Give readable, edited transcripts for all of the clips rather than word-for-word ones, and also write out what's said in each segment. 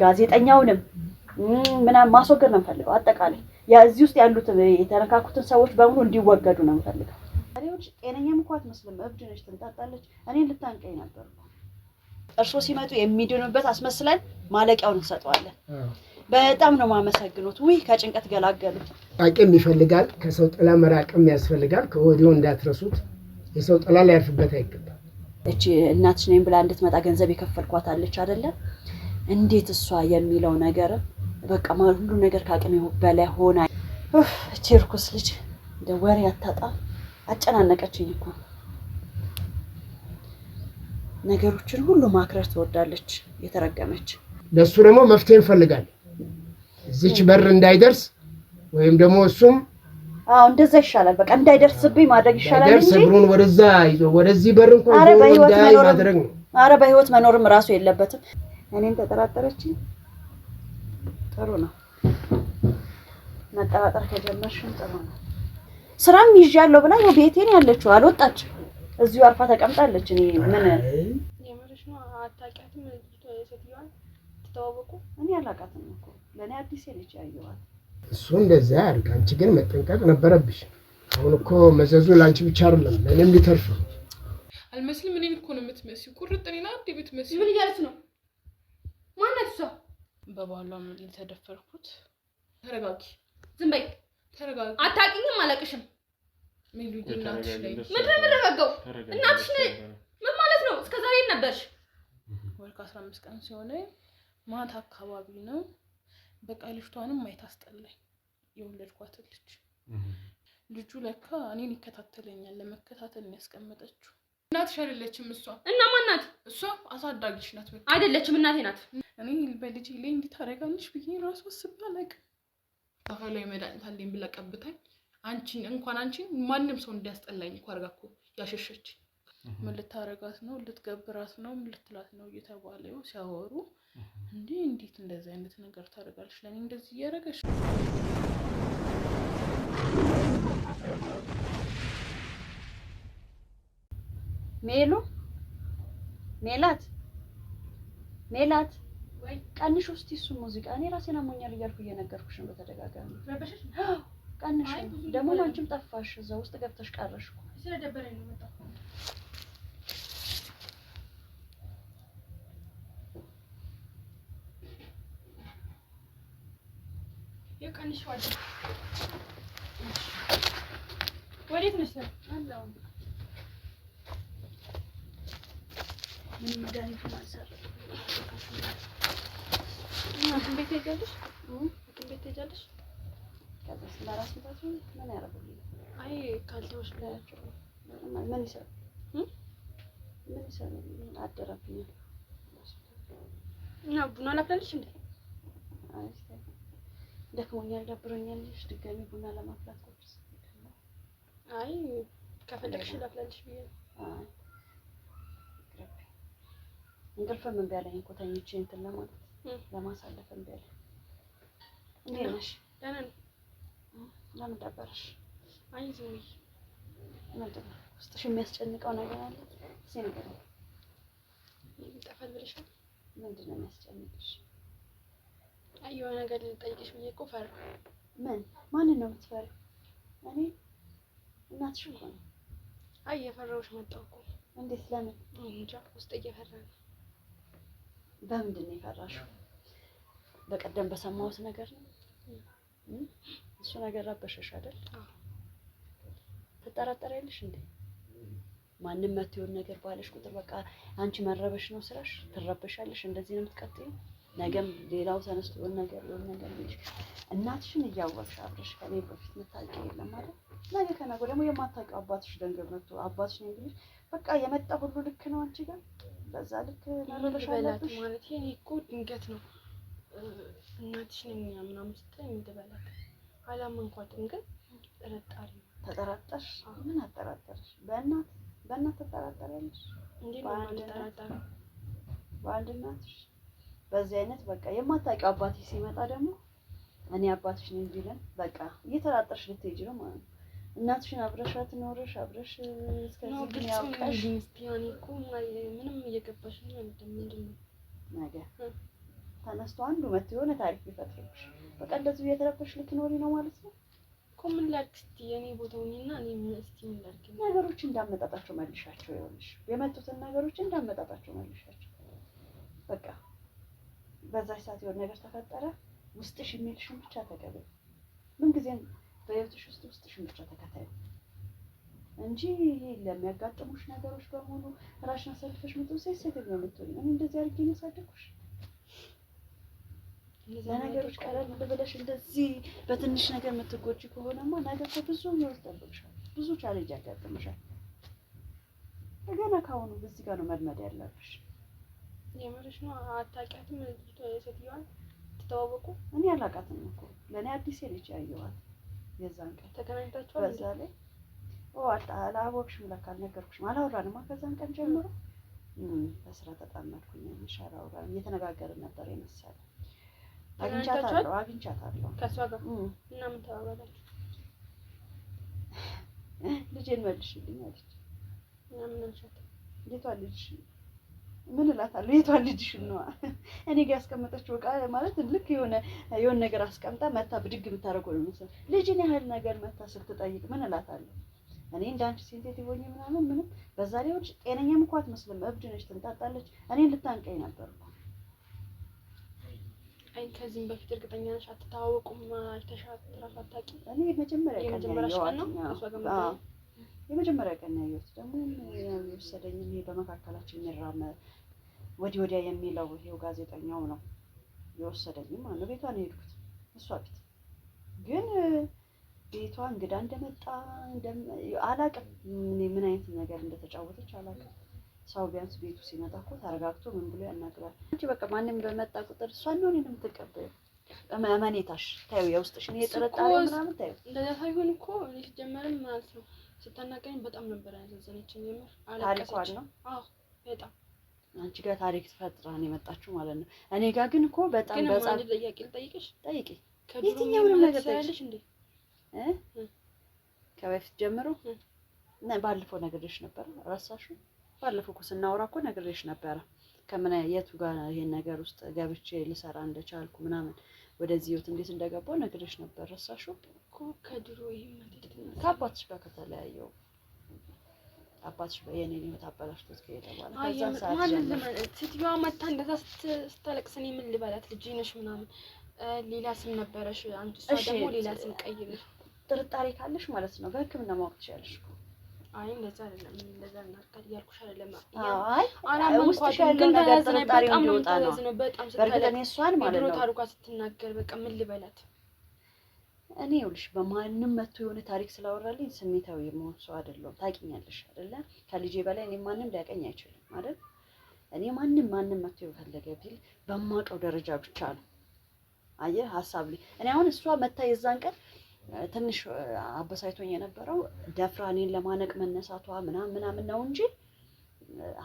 ጋዜጠኛውንም ምናምን ማስወገድ ነው የምፈልገው አጠቃላይ ያ እዚህ ውስጥ ያሉት የተረካኩትን ሰዎች በሙሉ እንዲወገዱ ነው የምፈልገው አሪዎች ጤነኛም እንኳን መስለም እብድ ነች ትንጣጣለች እኔ ልታንቀኝ ነበር እርሶ ሲመጡ የሚድኑበት አስመስለን ማለቂያውን እንሰጠዋለን በጣም ነው ማመሰግኑት ወይ ከጭንቀት ገላገሉ አቅም ይፈልጋል ከሰው ጥላ መራቅም ያስፈልጋል ከወዲው እንዳትረሱት የሰው ጥላ ሊያርፍበት አይገባም እቺ እናትሽ ነኝ ብላ እንድትመጣ ገንዘብ የከፈልኳት አለች አይደለ እንዴት እሷ የሚለው ነገር በቃ ሁሉ ነገር ካቅሜው በላይ ሆና እቺ ርኩስ ልጅ ደወሬ አታጣ አጨናነቀችኝ እኮ ነገሮችን ሁሉ ማክረር ትወዳለች የተረገመች ለሱ ደግሞ መፍትሄ ይፈልጋል እዚች በር እንዳይደርስ ወይም ደግሞ እሱም እንደዛ ይሻላል በቃ እንዳይደርስብኝ ማድረግ ይሻላል እንጂ ሰብሩን ወደዛ ይዞ ወደዚህ በር እንኳን እንዳይ ማድረግ ነው በህይወት መኖርም ራሱ የለበትም እኔን ተጠራጠረችኝ ጥሩ ነው መጠራጠር ከጀመርሽም ጥሩ ነው ስራም ይዣለሁ ብላ ነው ቤቴን ያለችው አልወጣች እዚሁ አርፋ ተቀምጣለች እኔ ምን የምርሽ ነው አታውቂያትም ሴትዮዋን ተተዋወቁ እኔ አላውቃትም እኮ ለኔ አዲስ ልጅ ያየዋት እሱ እንደዛ ያርግ አንቺ ግን መጠንቀቅ ነበረብሽ አሁን እኮ መዘዙ ላንቺ ብቻ አይደለም ለኔም ሊተርፍ አልመስልም እኔን እኮ ነው የምትመስዪው ቁርጥኔና እንዴ ብትመስዪው ምን እያለች ነው ማናት እሷ በባሏ ምን ተደፈርኩት ተረጋጊ ዝም በይ ተረጋጊ አታውቂኝም አላውቅሽም ምን ልጅናትሽ ላይ ምንድነው የምትረጋጋው እናትሽ ነኝ ምን ማለት ነው እስከዛሬ ነበርሽ ወር ከ15 ቀን ሲሆነ ማታ አካባቢ ነው በቃ ልጅቷንም ማየት አስጠላኝ የወለድኳት ልጁ ለካ እኔን ይከታተለኛል ለመከታተል ነው ያስቀመጠችው እናትሽ አይደለችም እሷ እና ማን ናት እሷ አሳዳጊሽ ናት በቃ አይደለችም እናቴ ናት እኔ በልጅ ላይ እንድታረጋልሽ ብዬ ራሱ አስባለሁ ታፈላይ መድኃኒት አለኝ ብላ ቀብታኝ አንቺን እንኳን አንቺን ማንንም ሰው እንዲያስጠላኝ እኮ አርጋኩ ያሸሸች ምን ልታረጋት ነው ልትገብራት ነው ምን ልትላት ነው እየተባለው ሲያወሩ እንዴ እንዴት እንደዚህ አይነት ነገር ታረጋለሽ ለኔ እንደዚህ ያረጋሽ ሜላት ወይ ቀንሽ ውስጥ እሱ ሙዚቃ እኔ ራሴን አሞኛል እያልኩ እየነገርኩሽ ነው በተደጋጋሚ ረበሽሽ ቀንሽ ደግሞ አንቺም ጠፋሽ እዛ ውስጥ ገብተሽ ቀረሽ እኮ ስለደበረኝ ነው መጣሁ የቀንሽ ዋድ ወዴት ነሽ አላው ምን መድኃኒት ማሰር ቤት ሄጃለሽ ቤት ሄጃለሽ ከዛ ስለራስ ምታቱ ምን ያረጋል አይ ካልተውሽ ብላችሁ ምን ይሰራ ምን ይሰራ አደረብኝ እና ቡና ላፍላለሽ እንዴ አይ ደክሞኛል ደብሮኛል ድጋሚ ቡና ለማፍላት ቆርስ አይ ከፈለግሽ ላፍላለሽ ብዬ አይ እንቅልፍም እምቢ አለኝ እኮ ተኝቼ እንትን ለማሳለፍ እምቢ አለኝ እንዴት ነሽ ደህና ነኝ ለምን ደበረሽ አይ ዝም ምንድን ነው ውስጥሽ የሚያስጨንቀው ነገር አለ እስኪ ንገሪኝ ጠፋል ብለሻል ምንድን ነው የሚያስጨንቅሽ አይ የሆነ ነገር ልጠይቅሽ ብዬ እኮ ፈራሁ ምን ማንን ነው የምትፈሪው እኔ እናትሽ እኮ ነው አይ የፈራሁሽ መጣሁ እኮ እንዴት ለምን እንጃ ውስጥ እየፈራ ነው በምንድን ነው የፈራሽው በቀደም በሰማሁት ነገር ነው እሱ ነገር ረበሸሽ አይደል ትጠራጠሪያለሽ እንዴ ማንንም መጥቶን ነገር ባለሽ ቁጥር በቃ አንቺ መረበሽ ነው ስራሽ ትረበሻለሽ እንደዚህ ነው የምትቀጥይው ነገም ሌላው ተነስቶ ነገር ልጅ እናትሽን እያወቅሽ አብረሽ ከኔ በፊት መታወቂያ የለም አይደል ነገ ከነገ ደግሞ የማታውቂው አባትሽ ደንገር መጥቶ አባትሽ ነው እንግዲህ በቃ የመጣ ሁሉ ልክ ነው አንቺ ጋር በዛ ልክ መረበሽ አለብሽ ማለት የኔ እኮ ድንገት ነው እናትሽ ነኝ ምናምን ስትለኝ እንደበላት አላመንኳትም ግን ተጠራጣሪ ተጠራጠርሽ ምን አጠራጠርሽ በእናት ተጠራጠሪያለሽ እንዴ ነው ተጠራጣሪ በአንድ እናትሽ በዚህ አይነት በቃ የማታውቂው አባትሽ ሲመጣ ደግሞ እኔ አባትሽ ነኝ ቢለን በቃ እየተራጠርሽ ልትሄጂ ነው ማለት ነው እናትሽን አብረሻት ኖረሽ አብረሽ እስከዚህ ግን ያውቃሽ ያኔ እኮ ምንም እየገባሽ ነው ምንድነው ነገ ተነስቶ አንዱ መጥቶ የሆነ ታሪክ ቢፈጥርብሽ በቃ እንደዚህ እየተረበሽ ልትኖሪ ነው ማለት ነው። እኮ ምን ላድርግ እስኪ የኔ ቦታውኝና እኔ እስኪ ምን ላድርግ? ነገሮች እንዳመጣጣቸው መልሻቸው። ይኸውልሽ የመጡትን ነገሮች እንዳመጣጣቸው መልሻቸው። በቃ በዛች ሰዓት የሆነ ነገር ተፈጠረ፣ ውስጥሽ የሚልሽን ብቻ ተቀበይ። ምንጊዜም በህይወትሽ ውስጥ ውስጥሽን ብቻ ተከታዩ እንጂ ለሚያጋጥሙሽ ነገሮች በሙሉ ራስሽን አሳልፈሽ ሴት ነው የምትሆኚ። እኔ እንደዚህ አድርጌ ነው ያሳደግኩሽ። ለነገሮች ቀለል ብለሽ እንደዚህ በትንሽ ነገር የምትጎጂ ከሆነማ ነገ እኮ ብዙ ህይወት ይጠብቅሻል፣ ብዙ ቻሌንጅ ያጋጥምሻል። ገና ካሁኑ በዚህ ጋር ነው መልመድ ያለብሽ። የምርሽ ነው? አታውቂያትም ሴትዮዋን? ትተዋወቁ? እኔ አላውቃትም እኮ ለእኔ አዲስ ልጅ ያየኋት የዛን ቀን ተገናኝታችኋል? በዛ ላይ አላወቅሽም ለካ አልነገርኩሽም። አላወራንማ ከዛን ቀን ጀምሮ በስራ ተጣመድኩኝ። አላወራንም፣ እየተነጋገርን ነበር የመሰለኝ። አግኝቻታለሁ ከእሷ ጋር እና ምን ተባባላችሁ? ልጄን መልሽልኝ አለች። እና ምን አልሻት? የቷን ልጅሽ? ምን እላታለሁ? የቷን ልጅሽ ነው? እኔ ጋር ያስቀመጠችው ዕቃ ማለት ልክ የሆነ ነገር አስቀምጣ መታ ብድግ የምታደርገው ነው መሰለኝ። ልጅን ያህል ነገር መታ ስትጠይቅ ምን እላታለሁ? እኔ እንዳንቺ ሴንቴቲቭ ሆኜ ምንም በዛ ላይ ወጭ ጤነኛም እኮ አትመስልም። እብድ ነች፣ ትንጣጣለች። እኔን ልታንቀኝ ነበር እኮ። አይ ከዚህም በፊት እርግጠኛ ነሽ አትተዋወቁም? አልተሻት እራሱ አታውቂም? እኔ የመጀመሪያ ቀን ነው እሷ ጋር የመጀመሪያ ቀን ያየሁት ደግሞ የወሰደኝ ይሄ በመካከላችን የሚራመድ ወዲያ የሚለው ይሄው ጋዜጠኛው ነው የወሰደኝ ማለት ነው። ቤቷ ነው የሄድኩት እሷ ቤት ግን ቤቷ እንግዳ እንደመጣ አላውቅም። ምን አይነት ነገር እንደተጫወተች አላውቅም። ሰው ቢያንስ ቤቱ ሲመጣ እኮ ተረጋግቶ ምን ብሎ ያናግራል እንጂ በቃ ማንም በመጣ ቁጥር እሷን ነው የምትቀበለው። እመኔታሽ ታዩ የውስጥሽን የጥርጣሬ ምናምን ታዩ። እንደዛ ሳይሆን እኮ እኔ ሲጀመርም ማለት ነው ስታናገረኝ በጣም ነበር ያዘዘነችኝ። የምር ታሪኳን ነው። አዎ በጣም አንቺ ጋር ታሪክ ተፈጥራ ነው የመጣችው ማለት ነው። እኔ ጋር ግን እኮ በጣም በጣም አንድ ጥያቄ ልጠይቅሽ። ጠይቂ። የትኛውንም ነገር ትሰራለሽ እንዴ? ከበፊት ጀምሮ እና ባለፈው ነግሬሽ ነበር። ረሳሽው? ባለፈው እኮ ስናወራ እኮ ነግሬሽ ነበረ ከምን የቱ ጋር ይሄን ነገር ውስጥ ገብቼ ልሰራ እንደቻልኩ ምናምን ወደዚህ ህይወት እንዴት እንደገባው ነግሬሽ ነበር። ረሳሽው? እኮ ከድሮ ይሄን ከአባትሽ ጋር ከተለያየው አባትሽ የኔን ህይወት አበላሽቶት ከሄደ በኋላ ከዛን ሰዓት ጀምሮ ሴትዮዋ መታ እንደዛ ስታለቅስ እኔ ምን ልበላት? ልጅ ነሽ ምናምን ሌላ ስም ነበረሽ አንቺ፣ እሷ ደግሞ ሌላ ስም ቀይረሽ። ጥርጣሬ ካለሽ ማለት ነው በህክምና ማወቅ ትችያለሽ እኮ። አይ እንደዛ አይደለም፣ እንደዛ እናርካት እያልኩሽ አይደለም። አይ ውስጥሽ ያለው ነገር ጥርጣሬው እንዲወጣ ነው። በጣም በእርግጥ እኔ እሷን ማለት ነው ታሪኳ ስትናገር በቃ ምን ልበላት? እኔ ይኸውልሽ በማንም መጥቶ የሆነ ታሪክ ስላወራልኝ ስሜታዊ የመሆን ሰው አይደለሁም። ታውቂኛለሽ አይደለ? ከልጄ በላይ እኔ ማንም ሊያቀኝ አይችልም አይደል? እኔ ማንም መጥቶ የፈለገ ቢል በማውቀው ደረጃ ብቻ ነው። አየህ ሀሳብ ላይ እኔ አሁን እሷ መታ የዛን ቀን ትንሽ አበሳይቶኝ የነበረው ደፍራ እኔን ለማነቅ መነሳቷ ምናምን ነው እንጂ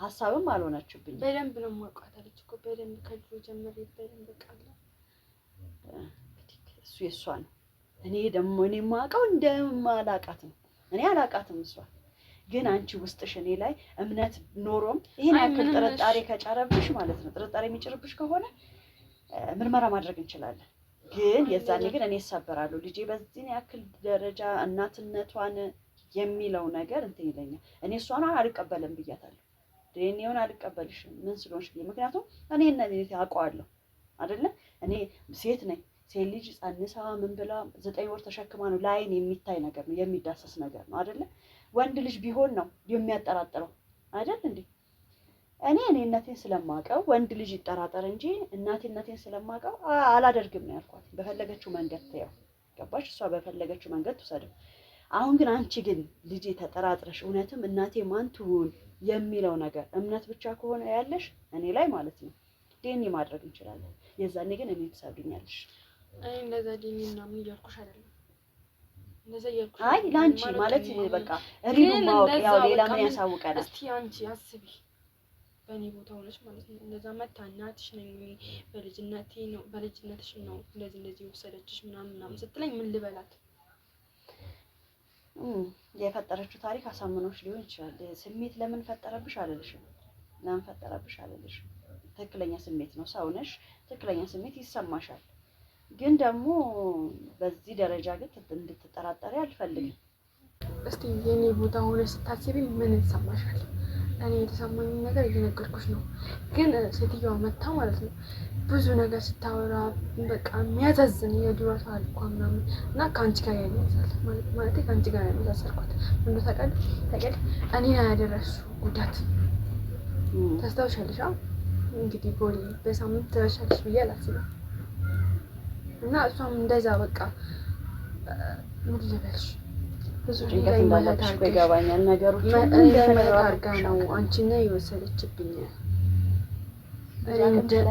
ሀሳብም አልሆነችብኝ። በደንብ ነው የማውቃት አለች እኮ በደንብ ከድሮ ጀምሬ በደንብ ቃል እሱ የእሷ ነው። እኔ ደግሞ እኔ የማውቀው እንደማላውቃት ነው። እኔ አላውቃትም እሷ ግን አንቺ ውስጥሽ እኔ ላይ እምነት ኖሮም ይሄን ያክል ጥርጣሬ ከጫረብሽ ማለት ነው ጥርጣሬ የሚጭርብሽ ከሆነ ምርመራ ማድረግ እንችላለን። ግን የዛኔ ግን እኔ እሰበራለሁ። ልጄ በዚህ ያክል ደረጃ እናትነቷን የሚለው ነገር እንትን ይለኛል። እኔ እሷን አልቀበልም ብያታለሁ። ዲኤንኤውን አልቀበልሽም ምን ስለሆንሽ ብዬ ምክንያቱም እኔ እነዚህ አውቀዋለሁ አይደለ? እኔ ሴት ነኝ። ሴት ልጅ ጸንሳ ምን ብላ 9 ወር ተሸክማ ነው ላይን የሚታይ ነገር ነው የሚዳሰስ ነገር ነው አይደለ? ወንድ ልጅ ቢሆን ነው የሚያጠራጥረው አይደል እንዴ? እኔነቴን ስለማውቀው ወንድ ልጅ ይጠራጠር እንጂ እናቴነቴን ስለማውቀው አላደርግም ነው ያልኳት። በፈለገችው መንገድ ትየው ገባሽ? እሷ በፈለገችው መንገድ ትወሰደው። አሁን ግን አንቺ ግን ልጄ ተጠራጥረሽ እውነትም እናቴ ማን ትሁን የሚለው ነገር እምነት ብቻ ከሆነ ያለሽ እኔ ላይ ማለት ነው ዲኤንኤ ማድረግ እንችላለን። የዛኔ ግን እኔ ትሰብኛለሽ። አይ እንደዛ ዲኤንኤ ምናምን እያልኩሽ አይደለም። እንደዛ እያልኩሽ አይ ላንቺ ማለት በቃ ሪሉ ማወቅ ያው ሌላ ምን ያሳውቀናል? እስቲ አንቺ አስቢ በእኔ ቦታ ሆነሽ ማለት ነው። እንደዛ መታ እናትሽ ነኝ በልጅነትሽ ነው እንደዚህ ወሰደችሽ ምናምን ስትለኝ ምን ልበላት? የፈጠረችው ታሪክ አሳምኖሽ ሊሆን ይችላል። ስሜት ለምን ፈጠረብሽ አልልሽም። ለምን ፈጠረብሽ አልልሽም። ትክክለኛ ስሜት ነው። ሰው ነሽ፣ ትክክለኛ ስሜት ይሰማሻል። ግን ደግሞ በዚህ ደረጃ ግን እንድትጠራጠሪ አልፈልግም። እስቲ የኔ ቦታ ሆነ ስታስቢ ምን ይሰማሻል? እኔ የተሰማኝ ነገር እየነገርኩሽ ነው። ግን ሴትዮዋ መታ ማለት ነው ብዙ ነገር ስታወራ በቃ የሚያሳዝን የድሮ ታሪኳ ምናምን እና ከአንቺ ጋር ያያይዛል ማለት ከአንቺ ጋር ያመሳሰርኳት እንዶ ታውቂያለሽ እኔን ያደረሱ ጉዳት ታስታውሻለሽ? እንግዲህ ቦሌ በሳምንት ትረሻለሽ ብዬ አላስብም። እና እሷም እንደዛ በቃ ምን ልበልሽ ብዙ ጭንቀት እንዳለብሽ እኮ ይገባኛል። ነገሮች እንደመረጥ አድርጋ ነው አንቺን ነው የወሰደችብኝ።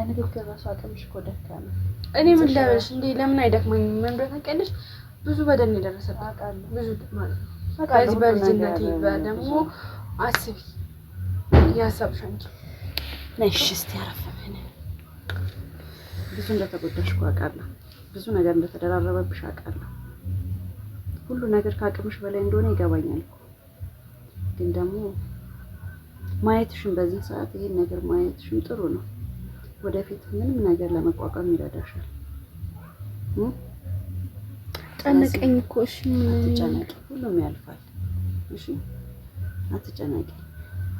ንግግር ራሱ አቅምሽ እኮ ደካማ። እኔ ምን ልበልሽ እንዴ ለምን አይደክመኝም? ምን እንደሆነ ታውቂያለሽ? ብዙ በደል የደረሰብኝ ብዙ ማለት ነው። ከዚህ በልጅነቴ ደግሞ አስቢ ያሰብሽ አንቺ ነሽ። እስቲ አረፈመን ብዙ እንደተጎዳሽ እኮ አውቃለሁ። ብዙ ነገር እንደተደራረበብሽ አውቃለሁ። ሁሉ ነገር ከአቅምሽ በላይ እንደሆነ ይገባኛል። ግን ደግሞ ማየትሽን በዚህ ሰዓት ይሄን ነገር ማየትሽን ጥሩ ነው። ወደፊት ምንም ነገር ለመቋቋም ይረዳሻል። ጨነቀኝ እኮ። እሺ አትጨነቂ፣ ሁሉም ያልፋል። እሺ አትጨነቂ።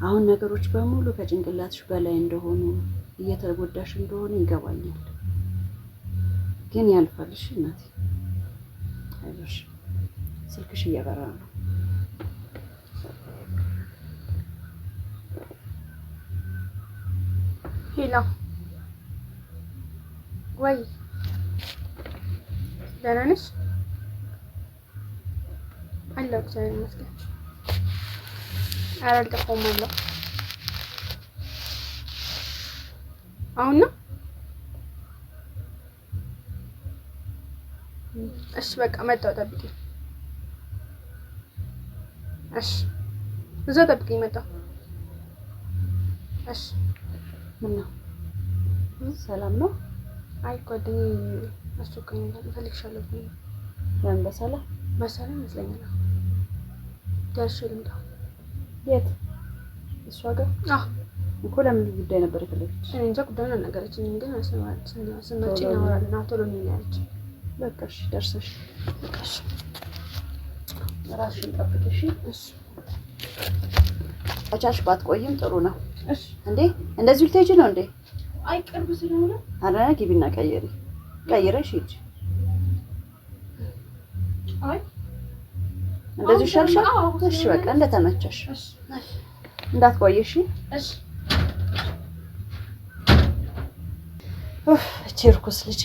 አሁን ነገሮች በሙሉ ከጭንቅላትሽ በላይ እንደሆኑ እየተጎዳሽ እንደሆነ ይገባኛል። ግን ያልፋል። እሺ እናቴ አይዞሽ። ስልክሽ እየበራ ነው። ሄሎ ወይ ደህና ነሽ? አለሁ እግዚአብሔር ይመስገን። ኧረ አልጠፋሁም አለሁ። አሁን ነው? እሺ በቃ መጣሁ፣ ጠብቂኝ። እሺ እዛው ጠብቂኝ፣ መጣሁ። እሺ ምን ነው? ሰላም ነው? አይ ጓደኛዬ አስቸኳይኛል፣ እፈልግሻለሁ ብሎኝ ነው። ለምን? በሰላም ይመስለኛል። ደርሼ ልምጣ። የት? እሷ ጋር? አዎ እኮ ለምን ጉዳይ ነበር የፈለገች? እኔ እንጃ ጉዳዩን አልነገረችኝም፣ ግን ስመጪ እናወራለን። ቶሎ ነው ያለችኝ። በቃ እሺ፣ ደርሰሽ እሺ፣ ራስሽን ጠብቂሽ። እሺ አቻሽ ባትቆይም ጥሩ ነው። እሺ እንዴ እንደዚህ ልትሄጂ ነው እንዴ? አይ ቅርብ ስለሆነ አረ ግቢና ቀይረሽ ሂጂ። አይ እንደዚህ ይሻልሻል? እሺ በቃ እንደተመቸሽ እንዳትቆይሽ። እሺ እቺ እርኩስ ልጅ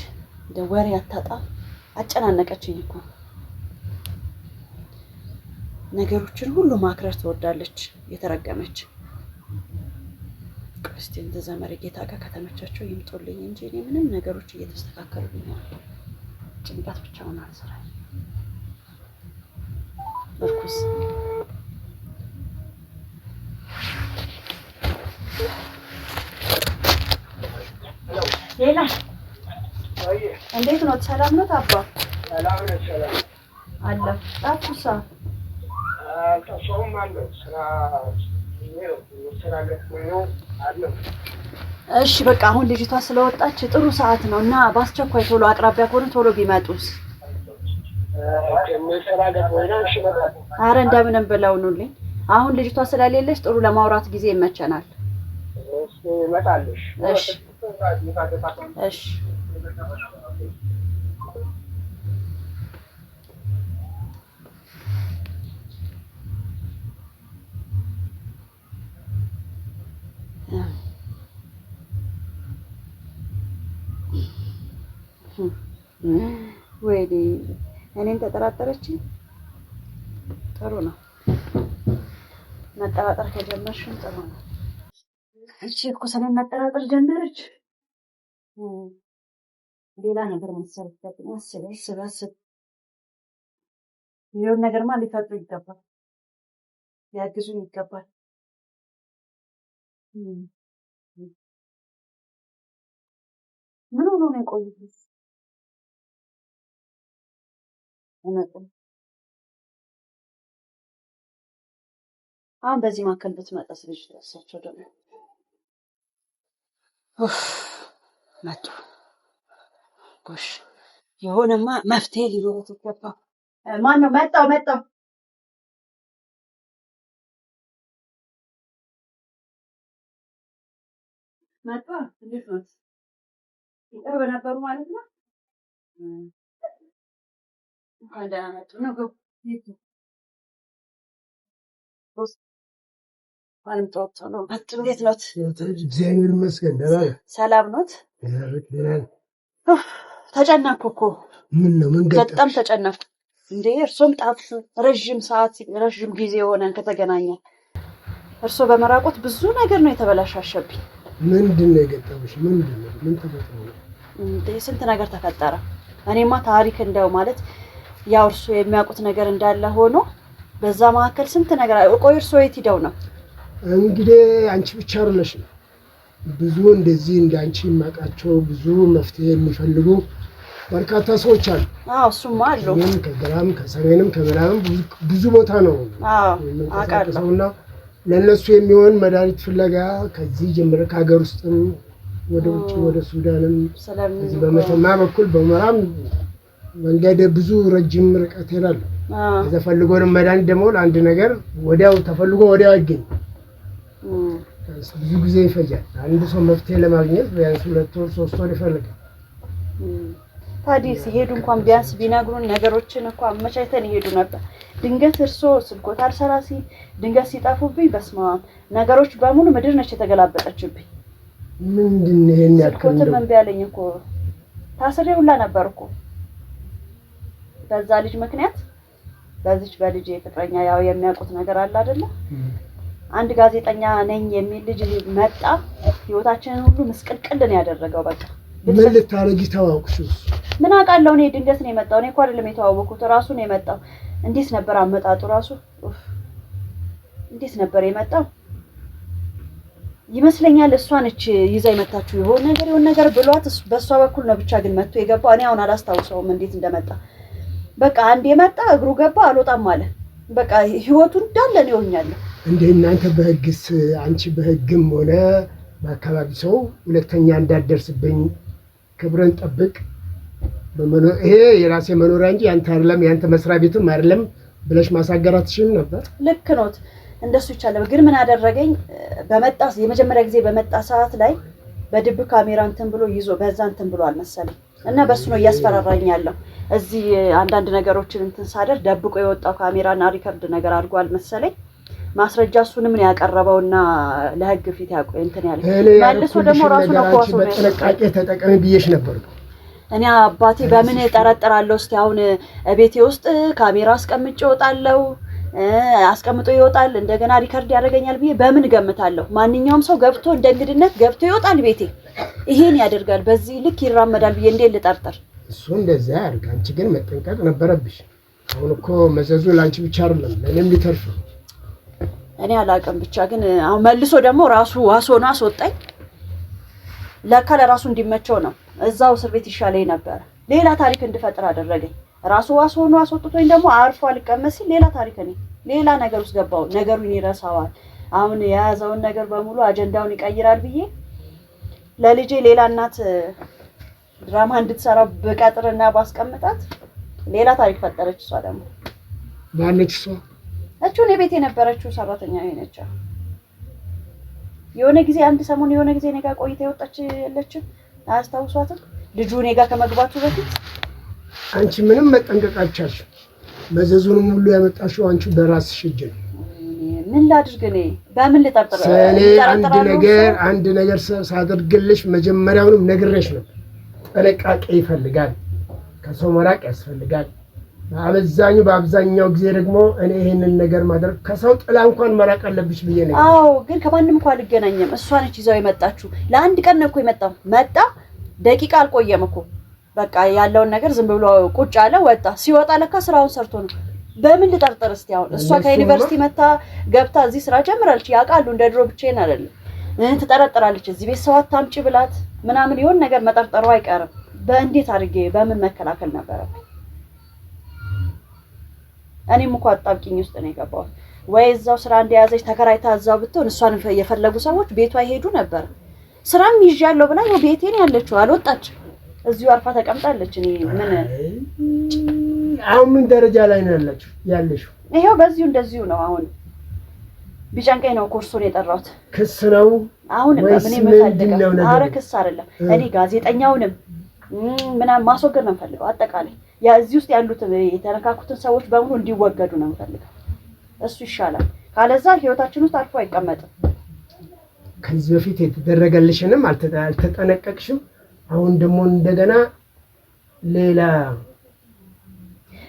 እንደ ወሬ አታጣ አጨናነቀችኝ እኮ። ነገሮችን ሁሉ ማክረር ትወዳለች የተረገመች። እስቲ እንደዛ መርጌታ ጋር ከተመቻቸው ይምጡልኝ እንጂ እኔ ምንም ነገሮች እየተስተካከሉልኝ ነው። ጭንቀት ብቻውን አልሰራም። እርኩስ ሌላ እንዴት ነው? ሰላም ነው? አባ ሰላም ነው። ሰላም አለ ጣቱሳ ሰውም አለ ስራ ገጥሞኝ አለ። እሺ በቃ አሁን ልጅቷ ስለወጣች ጥሩ ሰዓት ነው እና በአስቸኳይ ቶሎ አቅራቢያ ከሆነ ቶሎ ቢመጡስ? አረ እንደምንም ብለው ኑልኝ። አሁን ልጅቷ ስለሌለች ጥሩ ለማውራት ጊዜ ይመቸናል። እሺ እሺ ወይኔ እኔን ተጠራጠረችኝ። ጥሩ ነው መጠራጠር ከጀመርሽም ጥሩ ነው። እቺ እኮ ሰኔን መጠራጠር ጀመረች። ሌላ ነገር መሰረት አስብ ይሄን ነገርማ ሊፈጥሩ ይገባል፣ ሊያግዙኝ ይገባል። ምን ሆኖ ነው የቆዩት? አሁን በዚህ መካከል ብትመጣ ልጅ እሳቸው ደግሞ መጡ። ጎሽ የሆነማ መፍትሄ ሊኖሩት ይገባ። ማነው? መጣው መጣ። እንዴት ነው? ይቀርብ ነበሩ ማለት ነው። እንኳን ደህና መጡ ነው። ማንም ተወጥቶ ነው መጡ። እንዴት ኖት? እግዚአብሔር ይመስገን ደህና ነኝ። ሰላም ኖት? ተጨነኩ እኮ። ምን ነው? ምን ገጠመሽ? በጣም ተጨነኩ። እንዴ እርሶም ጣፍ ረጅም ሰዓት ረጅም ጊዜ ሆነን ከተገናኘን እርሶ በመራቆት ብዙ ነገር ነው የተበላሻሸብኝ። ምንድን ነው የገጠመሽ? ምንድን ነው? ምን ተፈጥሮ ነው? እንዴ ስንት ነገር ተፈጠረ። እኔማ ታሪክ እንደው ማለት ያው እርሶ የሚያውቁት ነገር እንዳለ ሆኖ በዛ መካከል ስንት ነገር ቆይ እርሶ የት ሂደው ነው? እንግዲህ አንቺ ብቻ አይደለሽ ነው ብዙ እንደዚህ እንዳንቺ የማውቃቸው ብዙ መፍትሄ የሚፈልጉ በርካታ ሰዎች አሉ። እሱማ አሉ። ከግራም ከሰሜንም ከምዕራብም ብዙ ቦታ ነው አውቃለሁና ለእነሱ የሚሆን መድኃኒት ፍለጋ ከዚህ ጀምረ ከሀገር ውስጥም ወደ ውጭ ወደ ሱዳንም እዚህ በመተማ በኩል በምዕራብ መንገድ ብዙ ረጅም ርቀት ይላል። የተፈልጎንም መድኃኒት ደግሞ ለአንድ ነገር ወዲያው ተፈልጎ ወዲያው አይገኝ። ብዙ ጊዜ ይፈጃል። አንድ ሰው መፍትሄ ለማግኘት ቢያንስ 2 ወር 3 ወር ይፈልጋል። ታዲያ ሲሄዱ እንኳን ቢያንስ ቢነግሩን ነገሮችን እንኳን አመቻችተን ይሄዱ ነበር። ድንገት እርሶ ስልኮት አልሰራ ሲል ድንገት ሲጠፉብኝ በስመ አብ ነገሮች በሙሉ ምድር ነች የተገላበጠችብኝ። ምንድን ነው ይሄን ያክል? ስልኮትም እምቢ አለኝ እኮ ታስሬ ሁላ ነበር እኮ በዛ ልጅ ምክንያት። በዚች በልጅ ፍቅረኛ ያው የሚያውቁት ነገር አለ አይደለ? አንድ ጋዜጠኛ ነኝ የሚል ልጅ መጣ። ህይወታችንን ሁሉ ምስቅልቅል ነው ያደረገው። በቃ ምን ልታረጊ ተዋውቅሽ? ምን አውቃለሁ እኔ ድንገት ነው የመጣው። እኔ እኮ አይደለም የተዋወቅኩት ራሱ ነው የመጣው። እንዴት ነበር አመጣጡ ራሱ? እንዴት ነበር የመጣው? ይመስለኛል እሷ ነች ይዛ የመጣችው። የሆነ ነገር ብሏት በሷ በኩል ነው ብቻ ግን መጥቶ የገባው። እኔ አሁን አላስታውሰውም እንዴት እንደመጣ። በቃ አንዴ መጣ፣ እግሩ ገባ፣ አልወጣም አለ። በቃ ህይወቱ እንዳለ ነው ይሆኛለሁ። እንዴ እናንተ በህግስ አንቺ በህግም ሆነ በአካባቢ ሰው ሁለተኛ እንዳደርስብኝ ክብረን ጠብቅ ይሄ የራሴ መኖሪያ እንጂ ያንተ አይደለም ያንተ መስሪያ ቤትም አይደለም ብለሽ ማሳገራትሽም ነበር። ልክ ኖት፣ እንደሱ ይቻላል። ግን ምን አደረገኝ? በመጣ የመጀመሪያ ጊዜ በመጣ ሰዓት ላይ በድብ ካሜራ እንትን ብሎ ይዞ በዛ እንትን ብሎ አልመሰለኝ እና በሱ ነው እያስፈራራኝ ያለው። እዚህ አንዳንድ ነገሮችን እንትን ሳደር ደብቆ የወጣው ካሜራና ሪከርድ ነገር አድርጓል መሰለኝ። ማስረጃ እሱንም ነው ያቀረበውና ለህግ ፊት ያቆይ እንትን ያለ መልሶ ደግሞ ራሱ ነው ኳሱ ነው በጥንቃቄ ተጠቀሚ ብዬሽ ነበር። እኔ አባቴ በምን እጠረጥራለሁ? እስቲ አሁን ቤቴ ውስጥ ካሜራ አስቀምጬ እወጣለሁ፣ አስቀምጦ ይወጣል፣ እንደገና ሪከርድ ያደርገኛል ብዬ በምን ገምታለሁ? ማንኛውም ሰው ገብቶ እንደ እንግድነት ገብቶ ይወጣል ቤቴ፣ ይሄን ያደርጋል፣ በዚህ ልክ ይራመዳል ብዬ እንዴት ልጠርጥር? እሱ እንደዛ ያርግ፣ አንቺ ግን መጠንቀቅ ነበረብሽ። አሁን እኮ መዘዙ ላንቺ ብቻ አይደለም ለኔም ሊተርፍ። እኔ አላውቅም ብቻ ግን አሁን መልሶ ደግሞ ራሱ ዋሶና አስወጣኝ። ለካ ለራሱ እንዲመቸው ነው። እዛው እስር ቤት ይሻለኝ ነበር። ሌላ ታሪክ እንድፈጥር አደረገኝ። ራሱ ዋሶና አስወጥቶኝ ደግሞ አርፎ አልቀመስ ሲል ሌላ ታሪክ ሌላ ነገር ውስጥ ገባው። ነገሩን ይረሳዋል። አሁን የያዘውን ነገር በሙሉ አጀንዳውን ይቀይራል ብዬ ለልጄ ሌላ እናት ድራማ እንድትሰራ በቀጥርና ባስቀምጣት ሌላ ታሪክ ፈጠረች። እሷ ደግሞ ማነች እሷ? እቹን የቤት የነበረችው ሰራተኛ ነች። የሆነ ጊዜ አንድ ሰሞን የሆነ ጊዜ እኔ ጋር ቆይታ የወጣች ያለችው አያስታውሷትም? ልጁ እኔ ጋር ከመግባቱ በፊት አንቺ ምንም መጠንቀቅ አልቻልሽም። መዘዙንም ሁሉ ያመጣሽው አንቺ በራስሽ እጅ ነው። ምን ላድርግ? እኔ በምን ልጠርጥር? አንድ ነገር ሳደርግልሽ መጀመሪያውንም ነግሬሽ ነው። ጥንቃቄ ይፈልጋል፣ ከሰው መራቅ ያስፈልጋል። በአብዛኛው ጊዜ ደግሞ እኔ ይሄንን ነገር ማድረግ ከሰው ጥላ እንኳን መራቅ አለብሽ ብዬ ነው። አዎ፣ ግን ከማንም እንኳን አልገናኘም። እሷ ነች ይዛው የመጣችው። ለአንድ ቀን ነው እኮ የመጣው። ደቂቃ አልቆየም እኮ። በቃ ያለውን ነገር ዝም ብሎ ቁጭ አለ፣ ወጣ። ሲወጣ ለካ ስራውን ሰርቶ ነው። በምን ልጠርጥር እስቲ? አሁን እሷ ከዩኒቨርሲቲ መታ ገብታ እዚህ ስራ ጀምራለች። ያውቃሉ እንደ ድሮ ብቻዬን አይደለም። ትጠረጥራለች። እዚህ ቤት ሰው አታምጪ ብላት ምናምን ይሆን ነገር መጠርጠሩ አይቀርም። በእንዴት አድርጌ በምን መከላከል ነበረብኝ? እኔም እኮ አጣብቂኝ ውስጥ ነው የገባሁት። ወይ እዛው ስራ እንደያዘች ተከራይታ እዛው ብትሆን እሷን የፈለጉ ሰዎች ቤቷ ይሄዱ ነበር። ስራም ይዣለሁ ብላ ነው ቤቴን ያለችው አልወጣች እዚሁ አርፋ ተቀምጣለች እኔ ምን አሁን ምን ደረጃ ላይ ነው ያለሽው ይሄው በዚሁ እንደዚሁ ነው አሁን ቢጫንቀኝ ነው ኮርሱን የጠራሁት ክስ ነው አሁን ምን የምፈልገው አረ ክስ አይደለም እኔ ጋዜጠኛውንም ምናምን ማስወገድ ነው የምፈልገው አጠቃላይ ያ እዚህ ውስጥ ያሉት የተነካኩትን ሰዎች በሙሉ እንዲወገዱ ነው የምፈልገው እሱ ይሻላል ካለዛ ህይወታችን ውስጥ አልፎ አይቀመጥም ከዚህ በፊት የተደረገልሽንም አልተጠነቀቅሽም አሁን ደግሞ እንደገና ሌላ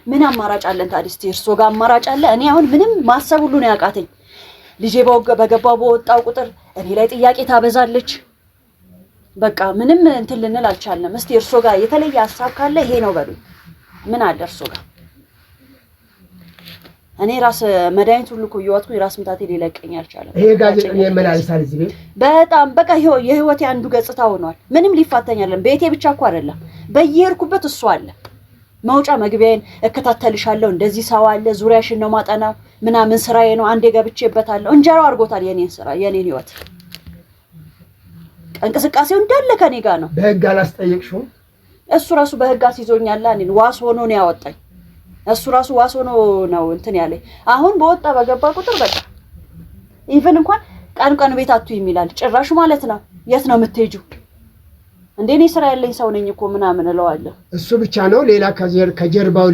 ምን አማራጭ አለን ታዲያ እስቲ እርሶ ጋር አማራጭ አለ እኔ አሁን ምንም ማሰብ ሁሉ ነው ያቃተኝ ልጄ በገባው በወጣው ቁጥር እኔ ላይ ጥያቄ ታበዛለች በቃ ምንም እንትን ልንል አልቻልንም እስቲ እርሶ ጋር የተለየ ሐሳብ ካለ ይሄ ነው በሉ ምን አለ እርሶ ጋር እኔ ራስ መድኃኒት ሁሉ እየዋጥኩ ራስ ምታቴ ሊለቀኝ አልቻለም ይሄ ጋዜጠኛ ይመላልሳል እዚህ ቤት በጣም በቃ የህይወቴ አንዱ ገጽታ ሆኗል ምንም ሊፋተኝ አይደለም ቤቴ ብቻ እኮ አይደለም በየርኩበት እሱ አለ መውጫ መግቢያዬን እከታተልሻለሁ እንደዚህ ሰው አለ ዙሪያሽን ነው ማጠናው ምናምን ስራዬ ነው አንዴ ገብቼበታለሁ እንጀራው አድርጎታል የኔን ስራ የኔን ህይወት እንቅስቃሴው እንዳለ ከኔ ጋር ነው በህግ አላስጠየቅሽው እሱ ራሱ በህግ አስይዞኛል እኔን ዋስ ሆኖ ነው ያወጣኝ እሱ ራሱ ዋስ ሆኖ ነው እንትን ያለኝ አሁን በወጣ በገባ ቁጥር በቃ ኢቭን እንኳን ቀን ቤት አቱ ይላል ጭራሽ ማለት ነው የት ነው የምትሄጂው እንደኔ ስራ ያለኝ ሰው ነኝ እኮ ምናምን እለዋለሁ እሱ ብቻ ነው ሌላ ከጀርባው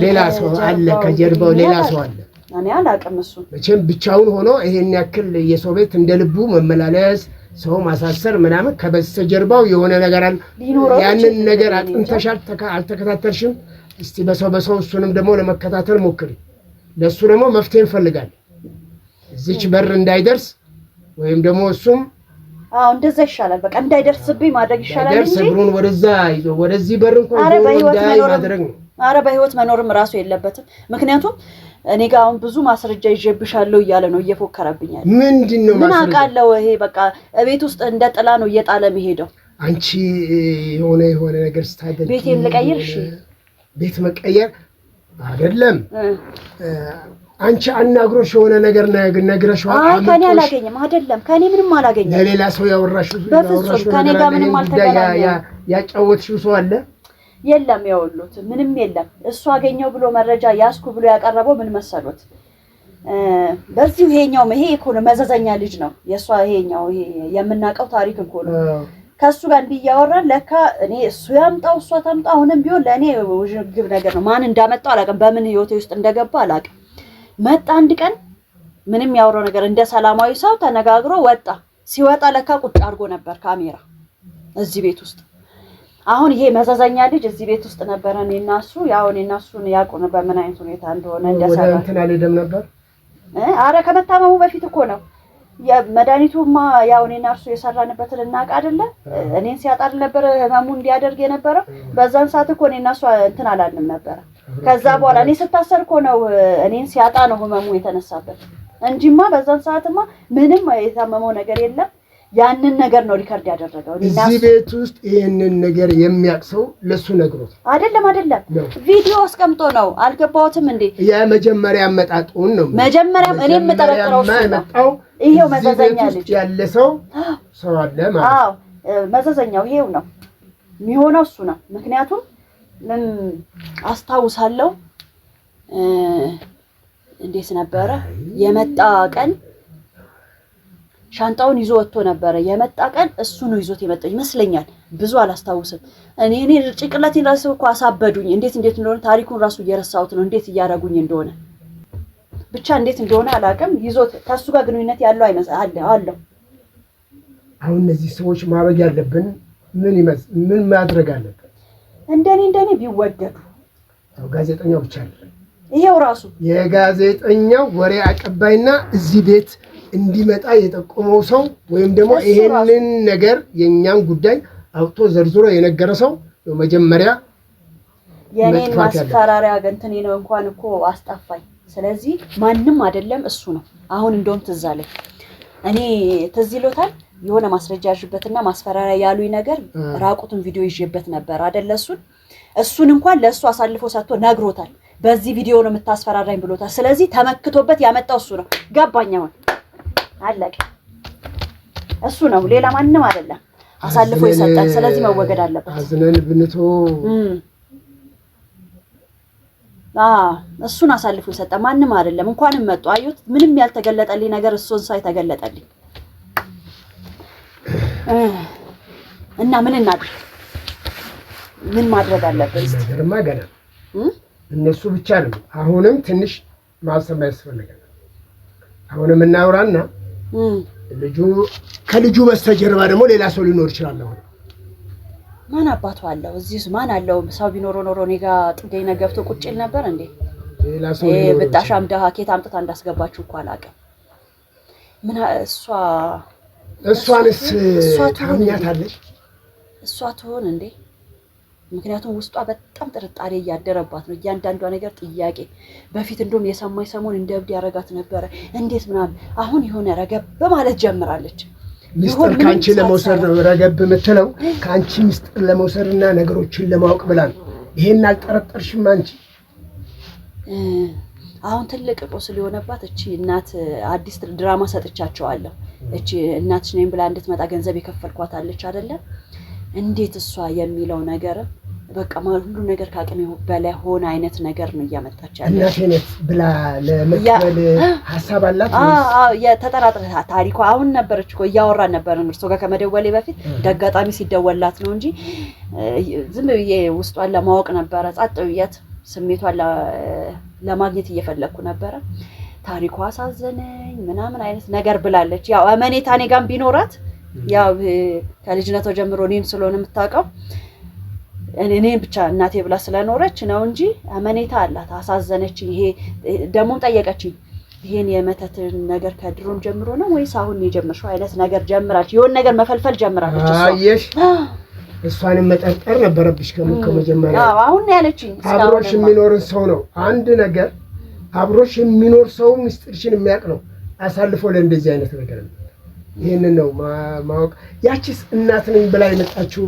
ሌላ ሰው አለ ከጀርባው ሌላ ሰው አለ እኔ አላውቅም እሱ መቼም ብቻውን ሆኖ ይሄን ያክል የሰው ቤት እንደልቡ መመላለስ ሰው ማሳሰር ምናምን ከበስተጀርባው የሆነ ነገር አለ ያንን ነገር አጥንተሻል አልተከታተልሽም እስቲ በሰው እሱንም ደግሞ ለመከታተል ሞክሪ ለሱ ደግሞ መፍትሄ እንፈልጋለን እዚች በር እንዳይደርስ ወይም ደግሞ እሱም እንደዛ ይሻላል በቃ እንዳይደርስብኝ ማድረግ ይሻላል እንጂ ሰብሩን ወደዛ ይዞ ወደዚህ በር እንኳን እንዳይማድረግ ነው አረ በህይወት መኖርም ራሱ የለበትም ምክንያቱም እኔ ጋር አሁን ብዙ ማስረጃ ይዤብሻለሁ እያለ ነው እየፎከረብኛል ምንድነው ምን አውቃለሁ ይሄ በቃ ቤት ውስጥ እንደ ጥላ ነው እየጣለ መሄደው አንቺ የሆነ ነገር ስታደርጊ ቤቴን ልቀይርሽ ቤት መቀየር አይደለም አንቺ አናግሮሽ የሆነ ነገር ነግረሽዋል ከኔ አላገኘም አይደለም ከኔ ምንም አላገኘም ለሌላ ሰው ያወራሽው ከኔ ጋር ምንም አልተገናኘም ያጫወትሽው ሰው አለ የለም ያወሉት ምንም የለም እሱ አገኘው ብሎ መረጃ ያስኩ ብሎ ያቀረበው ምን መሰሉት በዚህ ይሄኛው ይሄ እኮ ነው መዘዘኛ ልጅ ነው የሷ ይሄኛው ይሄ የምናቀው ታሪክ እኮ ነው ከሱ ጋር እንዲያወራን ለካ እኔ እሱ ያምጣው እሷ ታምጣው አሁንም ቢሆን ለኔ ውዥግብ ነገር ነው ማን እንዳመጣው አላውቅም በምን ህይወቴ ውስጥ እንደገባ አላውቅም መጣ አንድ ቀን ምንም ያወራው ነገር እንደ ሰላማዊ ሰው ተነጋግሮ ወጣ ሲወጣ ለካ ቁጭ አድርጎ ነበር ካሜራ እዚህ ቤት ውስጥ አሁን ይሄ መዘዘኛ ልጅ እዚህ ቤት ውስጥ ነበር እኔና እሱ ያው እኔና እሱን ያውቁ ነበር ምን አይነት ሁኔታ እንደሆነ እንደሰራ ወደ እንትን አልሄደም ነበር አረ ከመታመሙ በፊት እኮ ነው የመድኃኒቱማ ያው እኔና እሱ የሰራንበትን እናውቅ አይደለ እኔን ሲያጣል ነበር ህመሙ እንዲያደርግ የነበረው በዛን ሰዓት እኮ እኔና እሱ እንትን አላልንም ነበር ከዛ በኋላ እኔ ስታሰር እኮ ነው እኔን ሲያጣ ነው ህመሙ የተነሳበት እንጂማ በዛን ሰዓትማ ምንም የታመመው ነገር የለም ያንን ነገር ነው ሪከርድ ያደረገው እዚህ ቤት ውስጥ ይሄንን ነገር የሚያቅሰው ለሱ ነግሮት አይደለም ቪዲዮ አስቀምጦ ነው አልገባውትም እንዴ የመጀመሪያ አመጣጡን ነው መጀመሪያም እኔ የምጠረጥረው ነው ይሄው መዘዘኛ ልጅ ያለ ሰው አለ ማለት መዘዘኛው ይሄው ነው የሚሆነው እሱ ነው ምክንያቱም ምን አስታውሳለሁ እንዴት ነበረ የመጣ ቀን ሻንጣውን ይዞ ወጥቶ ነበር የመጣ ቀን እሱ ነው ይዞት የመጣው ይመስለኛል ብዙ አላስታውስም እኔ ጭቅላቴን ራሱ እኮ አሳበዱኝ እንዴት እንደሆነ ታሪኩን ራሱ እየረሳሁት ነው እንዴት እያረጉኝ እንደሆነ ብቻ እንዴት እንደሆነ አላውቅም ይዞት ከሱ ጋር ግንኙነት ያለው አለው አሁን እነዚህ ሰዎች ማድረግ ያለብን ምን ማድረግ አለብን እንደኔ ቢወገዱ ጋዜጠኛው ብቻ አይደለም ይሄው ራሱ የጋዜጠኛው ወሬ አቀባይና እዚህ ቤት እንዲመጣ የጠቆመው ሰው ወይም ደግሞ ይሄንን ነገር የኛን ጉዳይ አውጥቶ ዘርዝሮ የነገረ ሰው ነው መጀመሪያ የኔን ማስፈራሪያ ገንተኔ ነው እንኳን እኮ አስጠፋኝ ስለዚህ ማንንም አይደለም እሱ ነው አሁን እንደውም ትዝ አለኝ እኔ ትዝ ይሎታል የሆነ ማስረጃ ያዥበትና ማስፈራሪያ ያሉኝ ነገር ራቁቱን ቪዲዮ ይዤበት ነበር አይደለ እሱን እንኳን ለሱ አሳልፎ ሰጥቶ ነግሮታል በዚህ ቪዲዮ ነው የምታስፈራራኝ ብሎታል ስለዚህ ተመክቶበት ያመጣው እሱ ነው ገባኝ አሁን አለቀ እሱ ነው ሌላ ማንንም አይደለም አሳልፎ ይሰጣል ስለዚህ መወገድ አለበት አዝነን ብንቶ እሱን አሳልፎ ይሰጣል ማንንም አይደለም እንኳንም መጡ አዩት ምንም ያልተገለጠልኝ ነገር እሱን ሳይተገለጠልኝ እና ምን እናድርግ ምን ማድረግ አለበት ነገርማ ገና እነሱ ብቻ ነው አሁንም ትንሽ ማሰብ ያስፈልጋል አሁንም እናውራና ልጁ ከልጁ በስተጀርባ ደግሞ ሌላ ሰው ሊኖር ይችላል አሁን ማን አባቱ አለው እዚህ ማን አለው ሰው ቢኖር ኖሮ እኔጋ ጥገኝ ነገፍቶ ቁጭ ይል ነበር እንዴ ሌላ ሰው ሊኖር በጣሻም ደሃ ኬት አምጥታ እንዳስገባችሁ እንኳን አላውቅም ምን እሷንስ ታምኛታለሽ እሷ ትሆን እንዴ ምክንያቱም ውስጧ በጣም ጥርጣሬ ያደረባት ነው እያንዳንዷ ነገር ጥያቄ በፊት እንደውም የሰማይ ሰሞን እንደብድ ያረጋት ነበር እንዴት ምናምን አሁን የሆነ ረገብ በማለት ጀምራለች ሚስጥር ካንቺ ለመውሰድ ነው ረገብ የምትለው ካንቺ ሚስጥር ለመውሰድና ነገሮችን ለማወቅ ብላ ነው ይሄን አልጠረጠርሽም አንቺ አሁን ትልቅ ቁስል የሆነባት እቺ እናት አዲስ ድራማ ሰጥቻቸዋለሁ እቺ እናትሽ ነኝ ብላ እንድትመጣ ገንዘብ የከፈልኳት አለች አይደለ እንዴት እሷ የሚለው ነገር በቃ ሁሉ ነገር ካቅሜው በላይ ሆነ አይነት ነገር ነው ያመጣች ያለው እናቴ ነች ብላ ለመቀበል ሐሳብ አላት የተጠራጠረ ታሪኳ አሁን ነበርች እኮ ያወራ ነበር እርሶ ጋር ከመደወሌ በፊት ደጋጣሚ ሲደወላት ነው እንጂ ዝም ብዬ ውስጧን ለማወቅ ነበር ጻጥ ብያት ስሜቷን ለማግኘት እየፈለኩ ነበር ታሪኳ አሳዘነኝ ምናምን አይነት ነገር ብላለች ያው አመኔታ እኔ ጋር ቢኖራት ያው ከልጅነቷ ጀምሮ እኔን ስለሆነ የምታውቀው እኔን ብቻ እናቴ ብላ ስለኖረች ነው እንጂ አመኔታ አላት አሳዘነች ይሄ ደሞ ጠየቀችኝ ይሄን የመተትን ነገር ከድሮም ጀምሮ ነው ወይስ አሁን የጀመርሽው አይነት ነገር ጀምራች ይሆን ነገር መፈልፈል ጀምራለች እሷ አየሽ እሷንም መጠርጠር ነበረብሽ ከመጀመሪያ አሁን ያለችኝ አብሮሽ የሚኖር ሰው ነው አንድ ነገር አብሮሽ የሚኖር ሰው ምስጢርሽን የሚያውቅ ነው አሳልፎ ለእንደዚህ አይነት ነገር ይሄንን ነው ማወቅ ያቺስ እናት ነኝ ብላ የመጣችው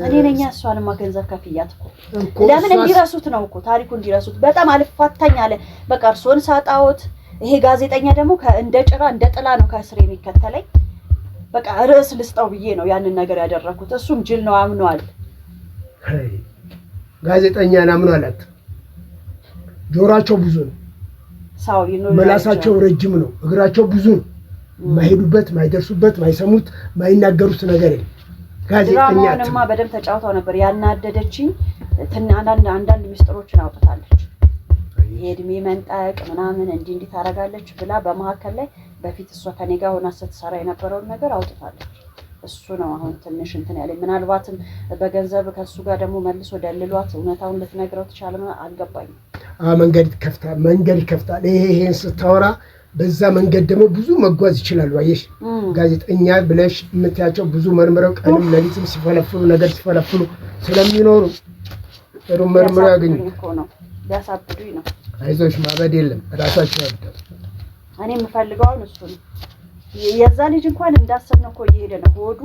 እኔ ነኝ እሷንማ ገንዘብ ከፍያት እኮ ለምን እንዲረሱት ነው እኮ ታሪኩ እንዲረሱት በጣም አልፋታኝ አለ በቃ እርሶን ሳጣውት ይሄ ጋዜጠኛ ደግሞ እንደ ጭራ እንደ ጥላ ነው ከስር የሚከተለኝ በቃ ርዕስ ልስጠው ብዬ ነው ያንን ነገር ያደረኩት እሱም ጅል ነው አምኗል ጋዜጠኛን አምኗላት ጆራቸው ብዙ ነው ሳውሪ ነው መላሳቸው ረጅም ነው እግራቸው ብዙ ነው ማይሄዱበት ማይደርሱበት ማይሰሙት ማይናገሩት ነገር የለም ጋዜጠኛማ በደም ተጫውታው ነበር ያናደደችኝ አንዳንድ ሚስጥሮችን አውጥታለች የእድሜ መንጠቅ ምናምን እንዲህ ታረጋለች ብላ በመሐከል ላይ በፊት እሷ ከኔ ጋር ሆና ስትሰራ የነበረውን ነገር አውጥታለች እሱ ነው አሁን ትንሽ እንትን ያለኝ ምናልባትም በገንዘብ ከሱ ጋር ደግሞ መልሶ ደልሏት እውነታውን ልትነግረው ተቻለ አልገባኝም መንገድ ይከፍታል ይሄን ስታወራ በዛ መንገድ ደግሞ ብዙ መጓዝ ይችላል አየሽ ጋዜጠኛ ብለሽ የምትያቸው ብዙ መርምረው ቀንም ለሊትም ሲፈለፍሉ ነገር ሲፈለፍሉ ስለሚኖሩ ጥሩ መርምረው ያገኙ ነው ያሳብዱኝ ነው አይዞሽ ማበድ የለም ራሳቸው ያብዳል እኔ የምፈልገው እሱ ነው የዛ ልጅ እንኳን እንዳሰብነው እኮ እየሄደ ነው ሆዱ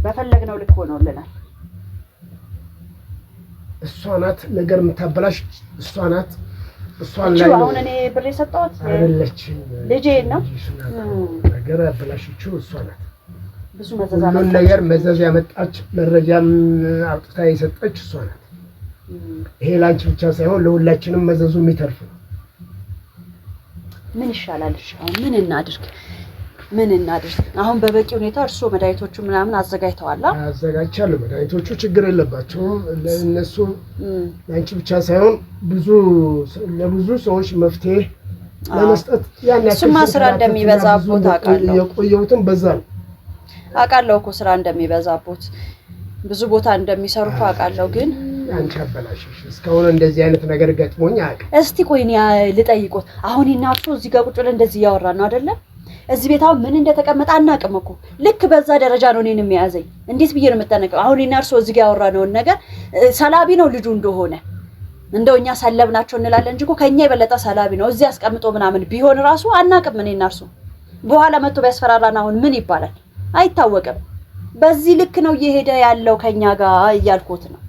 በፈለግነው ልክ ሆኖልናል እሷ ናት ነገር የምታበላሽ እሷ ናት እሷን ላይ አሁን እኔ ብር የሰጠሁት አይደለች ልጄ ነው ነገር ያበላሽችው እሷ ናት ብዙ መዘዝ አመጣች ነገር መዘዝ ያመጣች መረጃም አውጥታ የሰጠች እሷ ናት ይሄ ላንቺ ብቻ ሳይሆን ለሁላችንም መዘዙ የሚተርፍ ነው ምን ይሻላል አሁን ምን እናድርግ አሁን በበቂ ሁኔታ እርሶ መድኃኒቶቹ ምናምን አዘጋጅተዋል አዘጋጅቻለሁ መድኃኒቶቹ ችግር የለባቸውም ለነሱ ላንቺ ብቻ ሳይሆን ለብዙ ሰዎች መፍትሄ ለመስጠት ያን እሱማ ስራ እንደሚበዛቦት አውቃለሁ የቆየሁትን በዛ ነው አውቃለሁ እኮ ስራ እንደሚበዛቦት ብዙ ቦታ እንደሚሰሩ አውቃለሁ ግን አንቺ አበላሽሽ እስካሁን እንደዚህ አይነት ነገር ገጥሞኝ አያውቅም እስቲ ቆይኝ ልጠይቆት አሁን እናቱ እዚህ ጋር ቁጭ ብለን እንደዚህ ያወራ ነው አይደለ እዚህ ቤታው ምን እንደተቀመጠ አናውቅም እኮ ልክ በዛ ደረጃ ነው እኔን የሚያዘኝ እንዴት ብዬ ነው የምጠነቀው አሁን እናርሶ እዚህ ጋር ያወራነው ነገር ሰላቢ ነው ልጁ እንደሆነ እንደውኛ ሰለብናቸው እንላለን እንጂ እኮ ከኛ የበለጠ ሰላቢ ነው እዚህ አስቀምጦ ምናምን ቢሆን ራሱ አናውቅም እኔ እናርሶ በኋላ መጥቶ ቢያስፈራራና አሁን ምን ይባላል አይታወቅም በዚህ ልክ ነው እየሄደ ያለው ከኛ ጋር እያልኩት ነው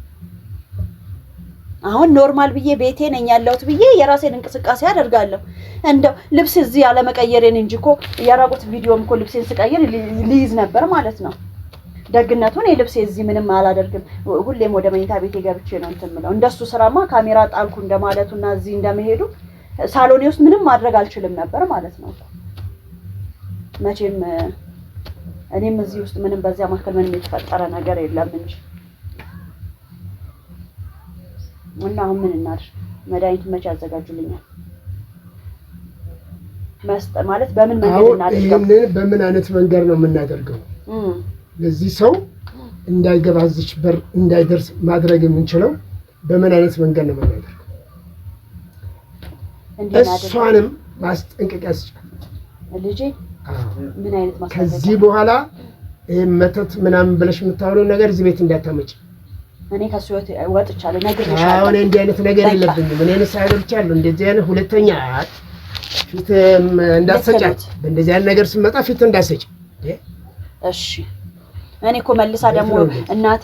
አሁን ኖርማል ብዬ ቤቴ ነኝ ያለሁት ብዬ የራሴን እንቅስቃሴ አደርጋለሁ። እንደው ልብስ እዚህ ያለ መቀየሬን እንጂ እኮ የራቁት ቪዲዮም እኮ ልብሴን ስቀይር ሊይዝ ነበር ማለት ነው። ደግነቱን የልብሴ እዚህ ምንም አላደርግም። ሁሌም ወደ መኝታ ቤቴ ገብቼ ነው እንትን የምለው። እንደሱ ስራማ ካሜራ ጣልኩ እንደማለቱና እዚህ እንደመሄዱ ሳሎኔ ውስጥ ምንም ማድረግ አልችልም ነበር ማለት ነው። መቼም እኔም እዚህ ውስጥ ምንም በዚያ መካከል ምንም የተፈጠረ ነገር የለም እንጂ እና አሁን ምን እናድርግ? መድኃኒቱን መቼ ያዘጋጁልኛል? ማለት በምን መንገድ እናድርገው? በምን አይነት መንገድ ነው የምናደርገው? ለዚህ ሰው እንዳይገባ እዚች በር እንዳይደርስ ማድረግ የምንችለው በምን አይነት መንገድ ነው የምናደርገው? እሷንም ማስጠንቀቂያ ስጫት ልጄ። ምን አይነት ማስጠንቀቂያ? ከዚህ በኋላ መተት ምናምን ብለሽ የምታወሪው ነገር እዚህ ቤት እንዳታመጪ። እኔ ከሱ ወጥቻለሁ፣ ነግሬሻለሁ። እኔ እንዲህ አይነት ነገር የለብኝም። እኔ ንስሐ ገብቻለሁ። እንደዚህ አይነት ሁለተኛ ፊት እንዳትሰጫት። በእንደዚህ አይነት ነገር ስመጣ ፊት እንዳትሰጪ። እሺ እኔ እኮ መልሳ ደግሞ እናቴ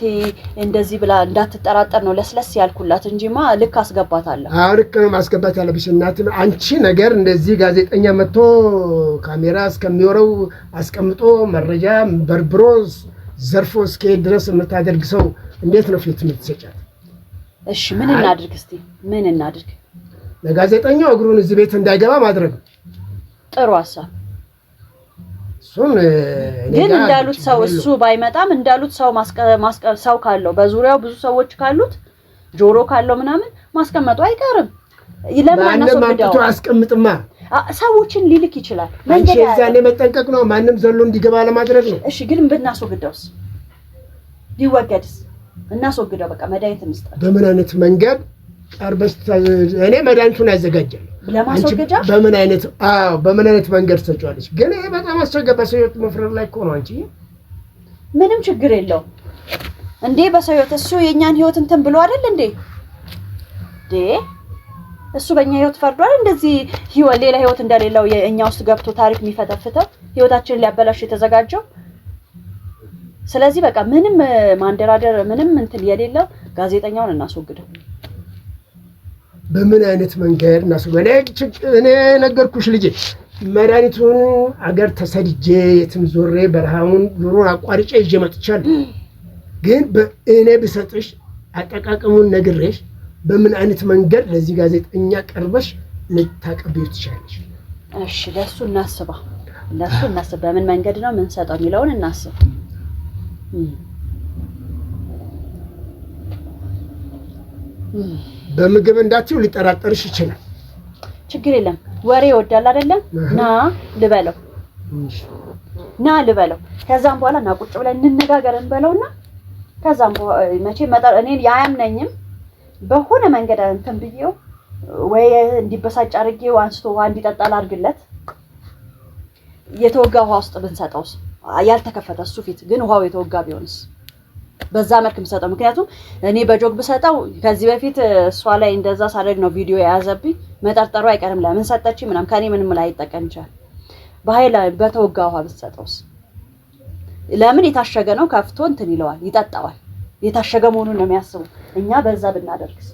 እንደዚህ ብላ እንዳትጠራጠር ነው ለስለስ ያልኩላት እንጂማ ልክ አስገባታለሁ። አዎ ልክ ነው ማስገባት ያለብሽ እናቴ። አንቺ ነገር እንደዚህ ጋዜጠኛ መጥቶ ካሜራ እስከሚወረው አስቀምጦ መረጃ በርብሮ ዘርፎ እስከሄድ ድረስ የምታደርግ ሰው እንዴት ነው ፊት የምትሰጫት? እሺ ምን እናድርግ? እስቲ ምን እናድርግ? ለጋዜጠኛው እግሩን እዚህ ቤት እንዳይገባ ማድረግ ጥሩ ሐሳብ። ግን እንዳሉት ሰው እሱ ባይመጣም እንዳሉት ሰው ሰው ካለው በዙሪያው ብዙ ሰዎች ካሉት ጆሮ ካለው ምናምን ማስቀመጡ አይቀርም። ለማን ነው ሰው አስቀምጥማ ሰዎችን ሊልክ ይችላል። መንገድ ያዛኔ መጠንቀቅ ነው። ማንንም ዘሎ እንዲገባ ለማድረግ ነው። እሺ ግን ብናስወግደውስ? ቢወገድስ? እናስወግደው በቃ መድኃኒት እንስጣት። በምን አይነት መንገድ ቀርበሽ? እኔ መድኃኒቱን አዘጋጃለሁ ለማስወገጃ። በምን አይነት መንገድ ተጫዋለሽ? ግን ይሄ በጣም አስቸጋሪ በሰው ህይወት መፍረድ ላይ እኮ ነው። አንቺ ምንም ችግር የለው እንዴ በሰው ህይወት እሱ የኛን ህይወት እንትን ብሎ አይደል እንዴ? እሱ በእኛ ህይወት ፈርዷል። እንደዚህ ህይወት ሌላ ህይወት እንደሌለው የኛ ውስጥ ገብቶ ታሪክ የሚፈተፍተው ህይወታችንን ሊያበላሽ የተዘጋጀው። ስለዚህ በቃ ምንም ማንደራደር ምንም እንትን የሌለው ጋዜጠኛውን እናስወግደው። በምን አይነት መንገድ እናስወግደው? እኔ ነገርኩሽ ልጄ፣ መድኃኒቱን አገር ተሰድጄ የትም ዞሬ በረሃውን ኑሮን አቋርጬ ይዤ መጥቻለሁ። ግን እኔ ብሰጥሽ አጠቃቀሙን ነግሬሽ በምን አይነት መንገድ ለዚህ ጋዜጠኛ ቀርበሽ ልታቀብዩ ትችላለሽ? እሺ ለሱ እናስባ። በምን መንገድ ነው ምን ሰጠው የሚለውን እናስብ። በምግብ እንዳትዩ ሊጠራጠርሽ ይችላል። ችግር የለም ወሬ ይወዳል አይደለም? ና ልበለው። ከዛም በኋላ ና ቁጭ ብለን እንነጋገር እንበለውና ከዛም መቼ እኔን ያያምነኝም በሆነ መንገድ እንትን ብዬው ወይ እንዲበሳጭ አድርጌው አንስቶ ውሃ እንዲጠጣ ላድርግለት። የተወጋ ውሃ ውስጥ ብንሰጠውስ? ያልተከፈተ እሱ ፊት ግን ውሃው የተወጋ ቢሆንስ? በዛ መልክ ብንሰጠው። ምክንያቱም እኔ በጆግ ብሰጠው ከዚህ በፊት እሷ ላይ እንደዛ ሳደርግ ነው ቪዲዮ የያዘብኝ። መጠርጠሩ አይቀርም። ለምን ሰጠች ምናምን ከኔ ምንም ላይ አይጠቀም ይችላል። በኃይል በተወጋ ውሃ ብንሰጠውስ? ለምን የታሸገ ነው ከፍቶ እንትን ይለዋል፣ ይጠጣዋል። የታሸገ መሆኑን ነው የሚያስበው። እኛ በዛ ብናደርግስ?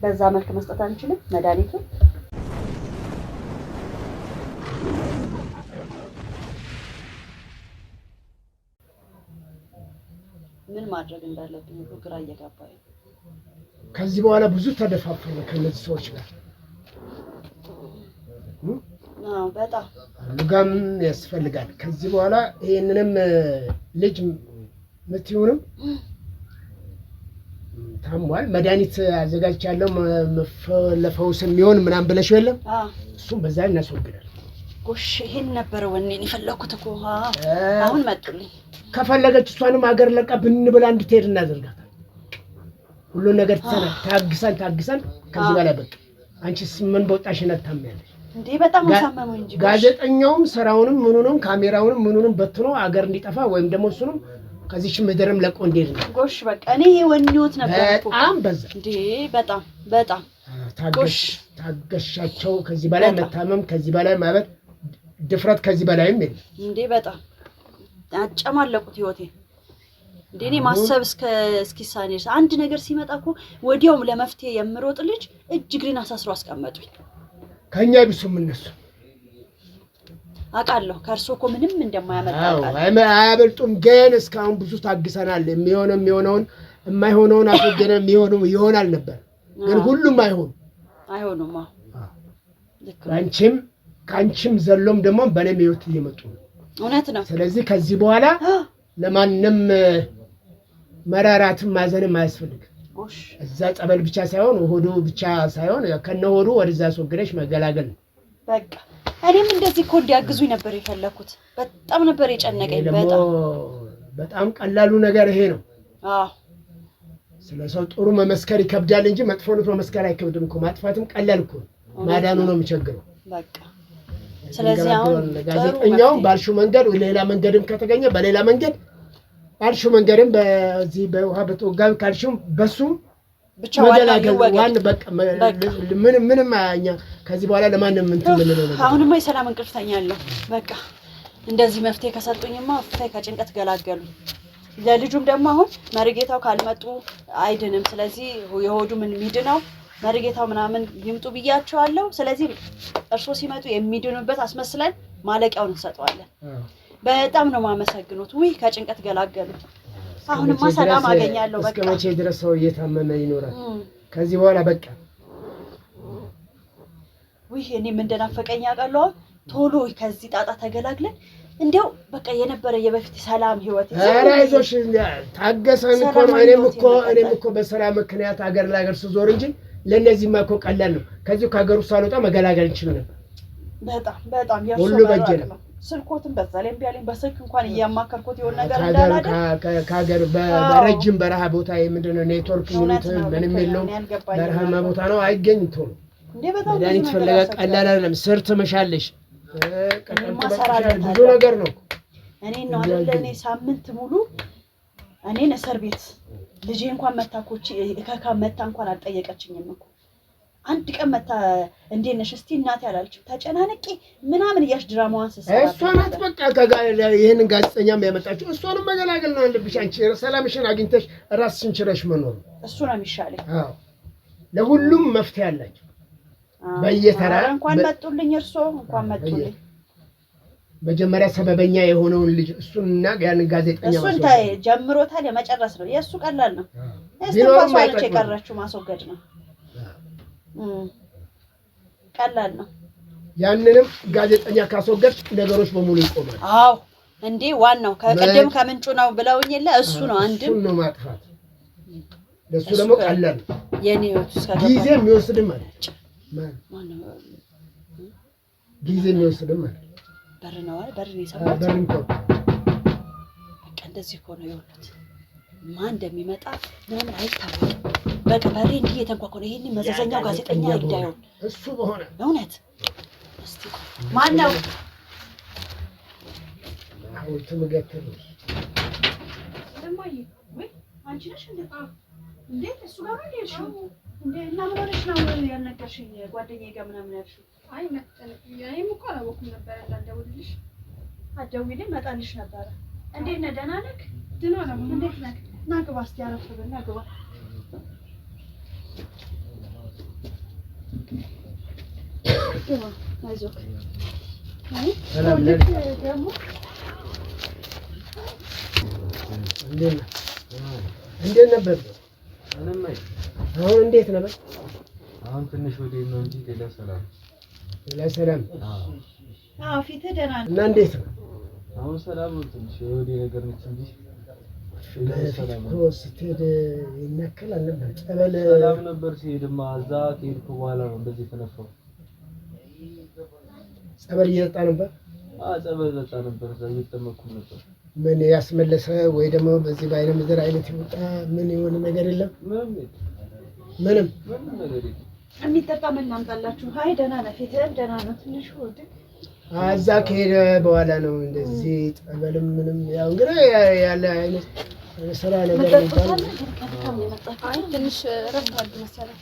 በዛ መልክ መስጠት አንችልም መድኃኒቱን? ምን ማድረግ እንዳለብኝ ሁሉ ግራ እየገባኝ። ከዚህ በኋላ ብዙ ተደፋፈረ ከነዚህ ሰዎች ጋር። በጣም ልጋም ያስፈልጋል። ከዚህ በኋላ ይሄንንም ልጅ ምትዩንም ታሟል፣ መድኃኒት አዘጋጅቻለሁ ለፈውስ የሚሆን ምናምን ብለሽ የለም? እሱም በዛ እናስወግዳለን። ጎሽ ይሄን ነበር ወኔን የፈለኩት እኮ። አሁን መጡልኝ። ከፈለገች እሷንም ሀገር ለቃ ብንብላ እንድትሄድ እናደርጋታለን። ሁሉን ነገር ታግሰን ከዚህ በላይ በቃ አንቺስ ምን በወጣሽነት ታምያለሽ እንዴ? በጣም አሳመመኝ እንጂ ጋዜጠኛውም ስራውንም ምኑንም ካሜራውንም ምኑንም በትኖ ሀገር እንዲጠፋ ወይም ደግሞ እሱንም ከዚህች ምድርም ለቆ እንዲሄድ ነው። ጎሽ በቃ እኔ ወኔዎት ነበር እኮ በጣም በዛ እንዴ። በጣም ታገሻቸው። ከዚህ በላይ መታመም፣ ከዚህ በላይ ማበድ፣ ድፍረት ከዚህ በላይም የለም እንዴ። በጣም አጨማለቁት ህይወቴ። እንደኔ ማሰብ እስኪሳኔ አንድ ነገር ሲመጣ እኮ ወዲያውም ለመፍትሄ የምሮጥ ልጅ እግሬን አሳስሮ አስቀመጡኝ። ከኛ ቢሱም እነሱ አውቃለሁ ከእርሶ እኮ ምንም እንደማያመጣ አያበልጡም። ግን እስካሁን ብዙ ታግሰናል። የሚሆነውን የማይሆነውን አስወገነ የሚሆነው ይሆናል ነበር። ግን ሁሉም አይሆኑም። ከአንቺም ዘሎም ደግሞ በእኔም ህይወት እየመጡ ነው። እውነት ነው። ስለዚህ ከዚህ በኋላ ለማንም መራራትም ማዘንም አያስፈልግም። እዛ ጸበል ብቻ ሳይሆን ሆዱ ብቻ ሳይሆን ከነሆዱ ወደዛ አስወግደሽ መገላገል ነው በቃ። እኔም እንደዚህ እኮ እንዲያግዙኝ ነበር የፈለኩት። በጣም ነበር የጨነቀኝ። በጣም ቀላሉ ነገር ይሄ ነው። ስለሰው ጥሩ መመስከር ይከብዳል እንጂ መጥፎነት መመስከር አይከብድም እኮ። ማጥፋትም ቀላል እኮ ማዳኑ ነው የሚቸግረው በቃ። ስለዚህ አሁን ጋዜጠኛው ባልሽው መንገድ ሌላ መንገድም ከተገኘ በሌላ መንገድ ባልሽው መንገድም በዚህ በውሃ በተወጋቢ ካልሽም በሱም ብቻ ዋን በቃ ምንም አኛ ከዚህ በኋላ ለማንም እንትን ምን ነው። አሁንማ የሰላም እንቅልፍ ተኛለሁ በቃ። እንደዚህ መፍትሄ ከሰጡኝማ ፍታይ ከጭንቀት ገላገሉ። ለልጁም ደግሞ አሁን መርጌታው ካልመጡ አይድንም። ስለዚህ የሆዱ ምን ሚድነው መርጌታው ምናምን ይምጡ ብያቸዋለሁ። ስለዚህ እርሶ ሲመጡ የሚድኑበት አስመስለን ማለቂያውን እንሰጠዋለን። በጣም ነው ማመሰግኑት። ውይ ከጭንቀት ገላገሉ። አሁንማ ሰላም አገኛለሁ በቃ። እስከ መቼ ድረስ ሰው እየታመመ ይኖራል? ከዚህ በኋላ በቃ ውይ እኔም እንደናፈቀኝ አውቃለሁ። ቶሎ ከዚህ ጣጣ ተገላግለን እንዴው በቃ የነበረ የበፊት ሰላም ህይወት አይዞሽ ታገሰን እኮ ነው። እኔም እኮ በስራ ምክንያት ሀገር ለሀገር ስዞር እንጂ ለነዚህ ማኮ ቀላል ነው። ከዚህ ከሀገሩ ሳልወጣ መገላገል እንችል ነበር። በጣም ሁሉ በጀለ ስልኮትን በዛ ላይ ቢያለኝ በስልክ እንኳን እያማከርኩት የሆነ ነገር እንዳላደ ከሀገር በረጅም በረሃ ቦታ ምንድነው ኔትወርክ ምንም የለውም። በረሃማ ቦታ ነው አይገኝም። ቶሎ እንዴ በጣም ዳኒት ፈለጋ ቀላል አይደለም። ስር ትመሻለሽ ብዙ ነገር ነው። እኔ ነው አይደል እኔ ሳምንት ሙሉ እኔን እስር ቤት ልጄ እንኳን መታኮቺ መታ እንኳን አልጠየቀችኝም እኮ። አንድ ቀን መታ እንዴት ነሽ እስቲ እናት ያላልችው ተጨናነቂ ምናምን እያሽ ድራማዋን ሰሰራ እሷ ናት በቃ ይሄንን ጋዜጠኛም ያመጣችው እሷንም መገላገል ነው ያለብሽ። አንቺ ሰላምሽን አግኝተሽ ራስሽን ችለሽ መኖር እሱ ነው የሚሻለው። ለሁሉም መፍትሄ አላችሁ። በየተራ እንኳን መጡልኝ እርሶ እንኳን መጡልኝ። መጀመሪያ ሰበበኛ የሆነውን ልጅ እሱንና ያን ጋዜጠኛ እሱን ጀምሮታል። የመጨረስ ነው የእሱ ቀላል ነው። እስተፋሳለች የቀረችው ማስወገድ ነው። ቀላል ነው። ያንንም ጋዜጠኛ ካስወገድሽ ነገሮች በሙሉ ይቆማል። አዎ እንዴ ዋናው ከቀደም ከምንጩ ነው ብለውኝ የለ እሱ ነው አንድም እሱ ነው ማጥፋት። ለሱ ደግሞ ቀላል ነው። የኔ ህይወት እስከ ጊዜ የሚወስድም ማለት ጊዜ የሚወስድም ማለት በርን ይሰማል። በርን በቃ እንደዚህ እኮ ነው የሆኑት። ማን እንደሚመጣ ምንም አይታወቅም። በቃ በሬ እንዲህ የተንኳኮ ነው። ይሄን መዘዘኛው ጋዜጠኛ እንዳይሆን እሱ በሆነ እውነት እስቲ ማን ነው አሁን ትምገተሉ ለማይ ወይ አንቺ ነሽ እንዴ እሱ ጋር ነው ያልሽው እንዴ? እና ምን ሆነሽ ነው ያልነገርሽኝ? ጓደኛዬ ጋር ምናምን ያልሽው? አይ እኔም እኮ አላወኩም ነበር እንዳልደውልልሽ። አትደውይልኝ እመጣልሽ ነበር። እንዴት ነህ? ደህና ነህ? ደህና ነኝ። እንዴት ነህ? ና ግባ እስኪ አረፍ በል ና ግባ። አይዞህ ሰላም ነህ? ደግሞ እንዴት ነበር? አሁን እንዴት ነበር? አሁን ትንሽ ወዴ ነው እንጂ ሌላ ሰላም ፊትህ ደህና ነው እና እንዴት ነው? አሁን ሰላም ነው። ትንሽ ወዴ ነገር ነች እንጂ ሰላም ነው። ስትሄድ ይነከል አልነበር? ሰላም ነበር። ሲሄድማ እዛ ከሄድኩ በኋላ ነው እንደዚህ ተነፈው። ጸበል እየጠጣ ነበር? ጸበል ጠጣ ነበር። እዛ እየተጠመኩ ነበር። ምን ያስመለሰ ወይ ደግሞ በዚህ ባይነ ምድር አይነት ይወጣ ምን የሆነ ነገር የለም? ምንም ነገር የለም። የሚጠጣ ምን እናምጣላችሁ? አይ ደህና ነህ፣ ፊትህም ደህና ነው። ትንሽ ወደ እዛ ከሄደ በኋላ ነው እንደዚህ ጸበልም ምንም ያው እንግዲህ ያለ አይነት ስራ ነገር ነው። አይ ትንሽ እረፍት አድርግ መሰለኝ።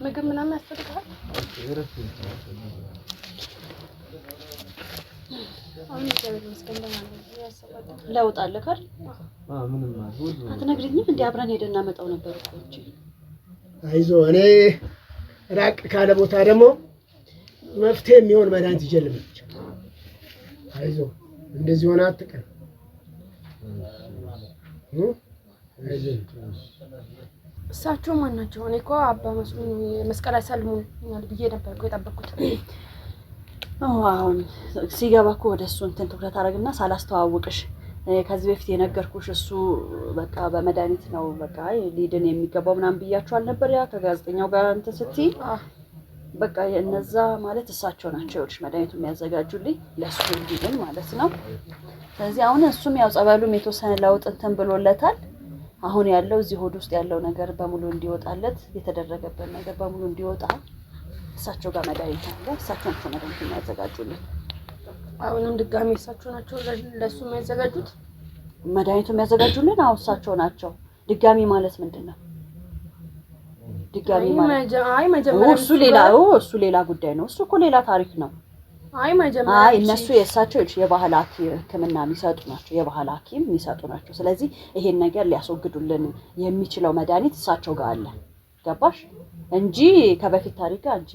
ምግብ ምናምን ያስፈልጋል? አሁን እግዚአብሔር ይመስገን ደህና ነኝ። ያሰባል ለውጥ አለ ካል ምንም ማለት አትነግሪኝም እንዴ? አብረን ሄደን እናመጣው ነበር እኮ እንጂ። አይዞ እኔ ራቅ ካለ ቦታ ደግሞ መፍትሄ የሚሆን መድኃኒት ይጀልምልኝ። አይዞ እንደዚህ ሆነ አትቀር። አይዞ እሳቸው ማን ናቸው? እኔ እኮ አባ መስሎኝ መስቀል ያሳልሙኛል ብዬ ነበር እኮ የጠበቅኩት። አሁን ሲገባ እኮ ወደ እሱ እንትን ትኩረት አደረግና ሳላስተዋውቅሽ ከዚህ በፊት የነገርኩሽ እሱ በቃ በመድኃኒት ነው በቃ ሊድን የሚገባው ምናምን ብያችኋል ነበር። ያ ከጋዜጠኛው ጋር እንትን ስትይ በቃ እነዛ ማለት እሳቸው ናቸው ይኸውልሽ መድኃኒቱ የሚያዘጋጁልኝ ለእሱ እንዲድን ማለት ነው። ስለዚህ አሁን እሱም ያው ጸበሉም የተወሰነ ለውጥ እንትን ብሎለታል። አሁን ያለው እዚህ ሆድ ውስጥ ያለው ነገር በሙሉ እንዲወጣለት የተደረገበት ነገር በሙሉ እንዲወጣ እሳቸው ጋር መድኃኒት አለ። እሳቸው ናቸው መድኃኒት የሚያዘጋጁልን። አሁንም ድጋሚ እሳቸው ናቸው ለሱ የሚያዘጋጁት መድኃኒቱ የሚያዘጋጁልን? አዎ እሳቸው ናቸው። ድጋሚ ማለት ምንድን ነው? ድጋሚ ማለት አይ መጀመሪያ እሱ ሌላ ጉዳይ ነው። እሱ እኮ ሌላ ታሪክ ነው። መጀመሪያ እነሱ የእሳቸው የባህል ሕክምና የሚሰጡ ናቸው። የባህል ሐኪም የሚሰጡ ናቸው። ስለዚህ ይሄን ነገር ሊያስወግዱልን የሚችለው መድኃኒት እሳቸው ጋር አለ። ገባሽ? እንጂ ከበፊት ታሪክ አንቺ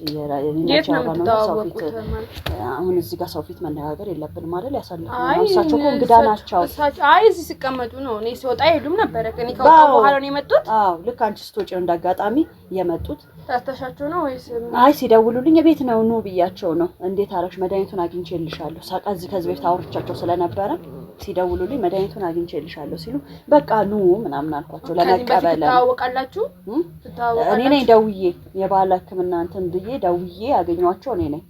አሁን እዚህ ጋር ሰው ፊት መነጋገር የለብንም አይደል? ያሳልፉናል። እሳቸው እኮ እንግዳ ናቸው። እዚህ ሲቀመጡ ነው። እኔ ስወጣ ይሉም ነበር። እኔ ከወጣሁ በኋላ ነው የመጡት። ልክ አንቺ ስትወጪ ነው እንዳጋጣሚ የመጡት። ታስተሻቸው ነው ወይስ? ሲደውሉልኝ ቤት ነው ኑ ብያቸው ነው። እንዴት አረግሽ? መድኃኒቱን አግኝቼልሻለሁ። ከዚህ በፊት አውርቻቸው ስለነበረ ሲደውሉልኝ መድኃኒቱን አግኝቼልሻለሁ ሲሉ በቃ ኑ ምናምን አልኳቸው። ለመቀበል ታወቃላችሁ? እኔ ነኝ ደውዬ የባህል ሕክምና እንትን ብዬ ደውዬ አገኘኋቸው። እኔ ነኝ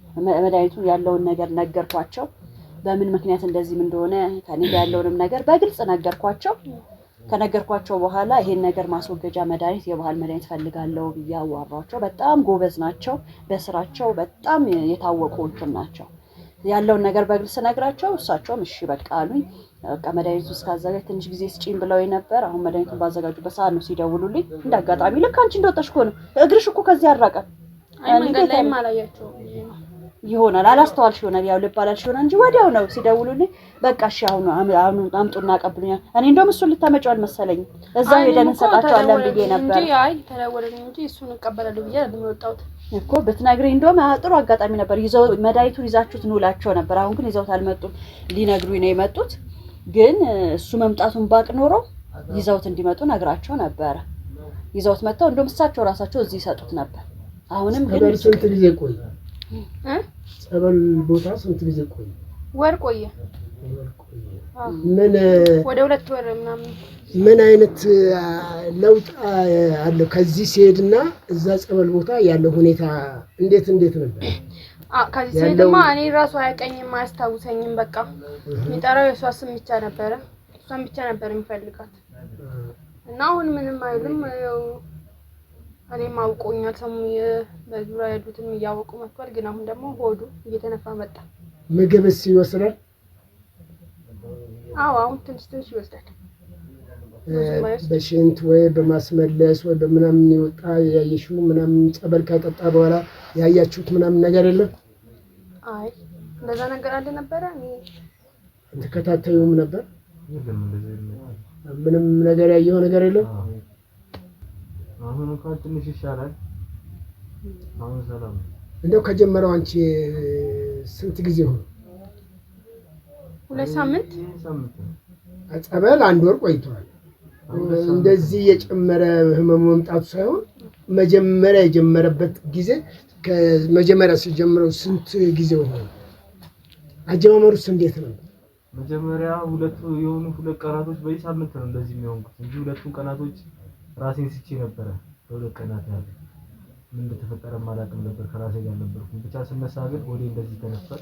መድኃኒቱን ያለውን ነገር ነገርኳቸው። በምን ምክንያት እንደዚህም እንደሆነ ከኔ ጋር ያለውንም ነገር በግልጽ ነገርኳቸው። ከነገርኳቸው በኋላ ይሄን ነገር ማስወገጃ መድኃኒት የባህል መድኃኒት ፈልጋለሁ ብዬ አዋራቸው። በጣም ጎበዝ ናቸው። በስራቸው በጣም የታወቁ እንትን ናቸው። ያለውን ነገር በግልጽ ነግራቸው እሳቸውም እሺ በቃ አሉኝ። በቃ መድኃኒቱን እስካዘጋጅ ትንሽ ጊዜ ስጪኝ ብለው ነበር። አሁን መድኃኒቱን ባዘጋጁበት ሰዓት ነው ሲደውሉልኝ። እንዳጋጣሚ ልክ አንቺ እንደወጣሽ እኮ ነው። እግርሽ እኮ ከዚህ አራቀም መንገድ ላይ ማላያቸው ይሆናል። አላስተዋልሽ ይሆናል። ያው ልብ አላልሽ ይሆናል እንጂ ወዲያው ነው ሲደውሉልኝ። በቃ እሺ አሁን አምጡና ቀብሉኛል። እኔ እንደውም እሱን ልታመጪው አልመሰለኝም። እዛው ሄደን እንሰጣቸዋለን ብዬ ነበር እንጂ ተደወለልኝ እንጂ እሱን እቀበላለሁ ብዬ አይደለም የወጣሁት እኮ። ብትነግሪኝ እንደውም ጥሩ አጋጣሚ ነበር። ይዘው መድኃኒቱን ይዛችሁት እንውላቸው ነበር። አሁን ግን ይዘውት አልመጡም። ሊነግሩኝ ነው የመጡት። ግን እሱ መምጣቱን ባቅ ኖሮ ይዘውት እንዲመጡ ነግራቸው ነበረ። ይዘውት መጥተው እንደውም እሳቸው ራሳቸው እዚህ ይሰጡት ነበር። አሁንም ግን ስንት ጊዜ ቆየ? ጸበል ቦታ ስንት ጊዜ ቆየ? ወር ቆየ። ምን ወደ 2 ወር ምናምን። ምን አይነት ለውጥ አለው ከዚህ ሲሄድና እዛ ጸበል ቦታ ያለው ሁኔታ እንዴት ነበር? ከዚህ ሲሄድማ እኔ ራሱ አያውቀኝም አያስታውሰኝም። በቃ የሚጠራው የሷ ስም ብቻ ነበረ። እሷን ብቻ ነበር የሚፈልጋት እና አሁን ምንም አይልም። እኔም አውቆኛል። ሰሙ በዙሪያ ያሉትም እያወቁ መጥቷል። ግን አሁን ደግሞ ሆዱ እየተነፋ መጣ። ምግብስ ይወስዳል? አሁን ትንሽ ይወስዳል። በሽንት ወይ በማስመለስ ወይ በምናምን ይወጣ ያየሽው ምናምን ጸበል ከጠጣ በኋላ ያያችሁት ምናምን ነገር የለም? እንደዛ ነገር አለ ነበረ። ተከታተዩም ነበር? ምንም ነገር ያየው ነገር የለም? አሁን እንኳን ትንሽ ይሻላል። አሁን ሰላም ነው። እንደው ከጀመረው አንቺ ስንት ጊዜ ሆነ? 2 ሳምንት። ጸበል 1 ወር ቆይቷል። እንደዚህ የጨመረ ህመም መምጣቱ ሳይሆን መጀመሪያ የጀመረበት ጊዜ ከመጀመሪያ ሲጀምረው ስንት ጊዜ ሆነ? አጀማመሩስ እንዴት ነው? መጀመሪያ 2 ቀናቶች በሳምንት ነው እንደዚህ የሚሆንኩት እንጂ 2 ቀናቶች ራሴን ስቼ ነበረ። 2 ቀናት ያለ ምን እንደተፈጠረ ማላቅም ነበር። ከራሴ ጋር ነበርኩ። ብቻ ስነሳ ግን ወዴ እንደዚህ ተነፈረ።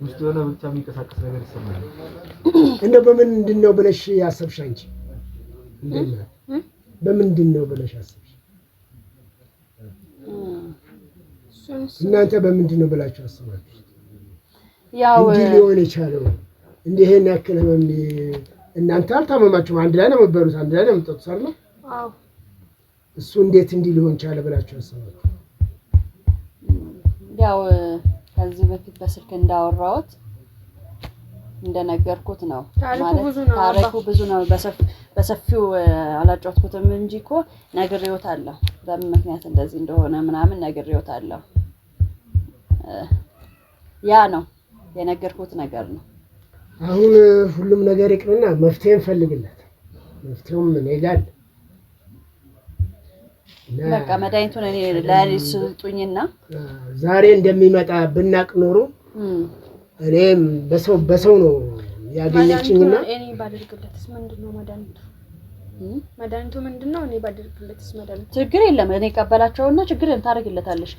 ውስጥ የሆነ ብቻ የሚንቀሳቀስ ነገር ይሰማል። እንደው በምንድን ነው ብለሽ ያሰብሽ አንቺ? በምንድን ነው ብለሽ ያሰብሽ? እናንተ በምንድን ነው ብላችሁ አስባችሁ? ያው እንዲህ ሊሆን የቻለው እንዲህ ይሄን ያክል ህመም እናንተ አልታመማችሁም። አንድ ላይ ነው የምትበሉት፣ አንድ ላይ ነው የምትጠጡት አይደል? እሱ እንዴት እንዲህ ሊሆን ቻለ ብላችሁ አስባችሁ? ያው ከዚህ በፊት በስልክ እንዳወራሁት እንደነገርኩት ነው ታሪኩ ብዙ ነው በሰፊው አላጫወትኩትም እንጂ እኮ ነግሬዎታለሁ በምን ምክንያት እንደዚህ እንደሆነ ምናምን ነግሬዎታለሁ ያ ነው የነገርኩት ነገር ነው አሁን ሁሉም ነገር ይቅርና መፍትሄ እንፈልግለት መፍትሄውም እኔ ጋር በቃ መድኃኒቱን እኔ ለሊት ስጡኝና ዛሬ እንደሚመጣ ብናቅ ኖሮ እኔም በሰው ነው ያገኘችኝና እኔ ባደርግለትስ ምንድነው መድኃኒቱ ምንድነው እኔ ባደርግለትስ መድኃኒቱ ችግር የለም እኔ ቀበላቸውና ችግር ታረግለታለሽ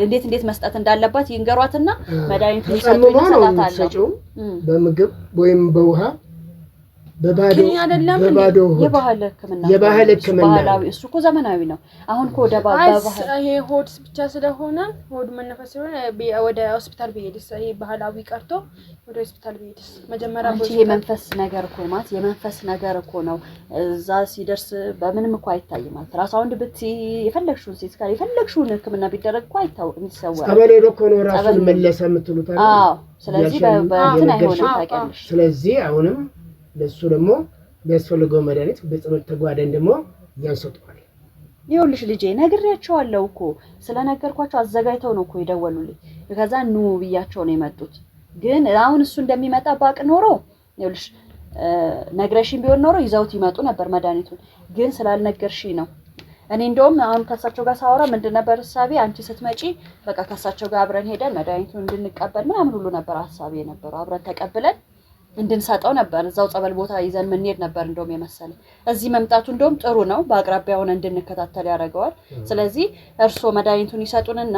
እንዴት መስጠት እንዳለባት ይንገሯትና መድኃኒቱን ሰጣታለሁ በምግብ ወይም በውሃ በባዶ የባህል ህክምና ባህላዊ እሱ እኮ ዘመናዊ ነው አሁን እኮ ወደ ባህል ይሄ ሆድ ብቻ ስለሆነ ሆድ መነፈስ ስለሆነ ወደ ሆስፒታል ቢሄድስ ይሄ ባህላዊ ቀርቶ ወደ ሆስፒታል ቢሄድስ መጀመሪያ ይሄ መንፈስ ነገር እኮ ማለት የመንፈስ ነገር እኮ ነው እዛ ሲደርስ በምንም እኮ አይታይም ማለት ራሳውን ድብት የፈለግሽውን ሴት ጋር የፈለግሽውን ህክምና ቢደረግ እኮ አይታወቅም ይሰወራል ጸበል እኮ ነው ራሱን መለሰ የምትሉት አይደል አዎ ስለዚህ በእንትን አይሆንም ታውቂያለሽ ስለዚህ አሁንም ለሱ ደግሞ የሚያስፈልገው መድኃኒት በጸሎት ተጓዳኝ ደግሞ ያንሰጣል ይኸውልሽ ልጄ ነግሬያቸዋለሁ እኮ ስለነገርኳቸው አዘጋጅተው ነው እኮ ይደወሉልኝ ከዛ ኑ ብያቸው ነው የመጡት ግን አሁን እሱ እንደሚመጣ ባቅ ኖሮ ይኸውልሽ ነግረሽኝ ቢሆን ኖሮ ይዘውት ይመጡ ነበር መድኃኒቱን ግን ስላልነገርሽኝ ነው እኔ እንደውም አሁን ከሳቸው ጋር ሳወራ ምንድን ነበር ሐሳቤ አንቺ ስትመጪ በቃ ከሳቸው ጋር አብረን ሄደን መድኃኒቱን እንድንቀበል ምናምን ሁሉ ነበር ሐሳቤ የነበረው አብረን ተቀብለን እንድንሰጠው ነበር እዛው ጸበል ቦታ ይዘን ምንሄድ ነበር እንደውም የመሰለኝ እዚህ መምጣቱ እንደውም ጥሩ ነው በአቅራቢያው ሆነ እንድንከታተል ያደርገዋል ስለዚህ እርሶ መድኃኒቱን ይሰጡንና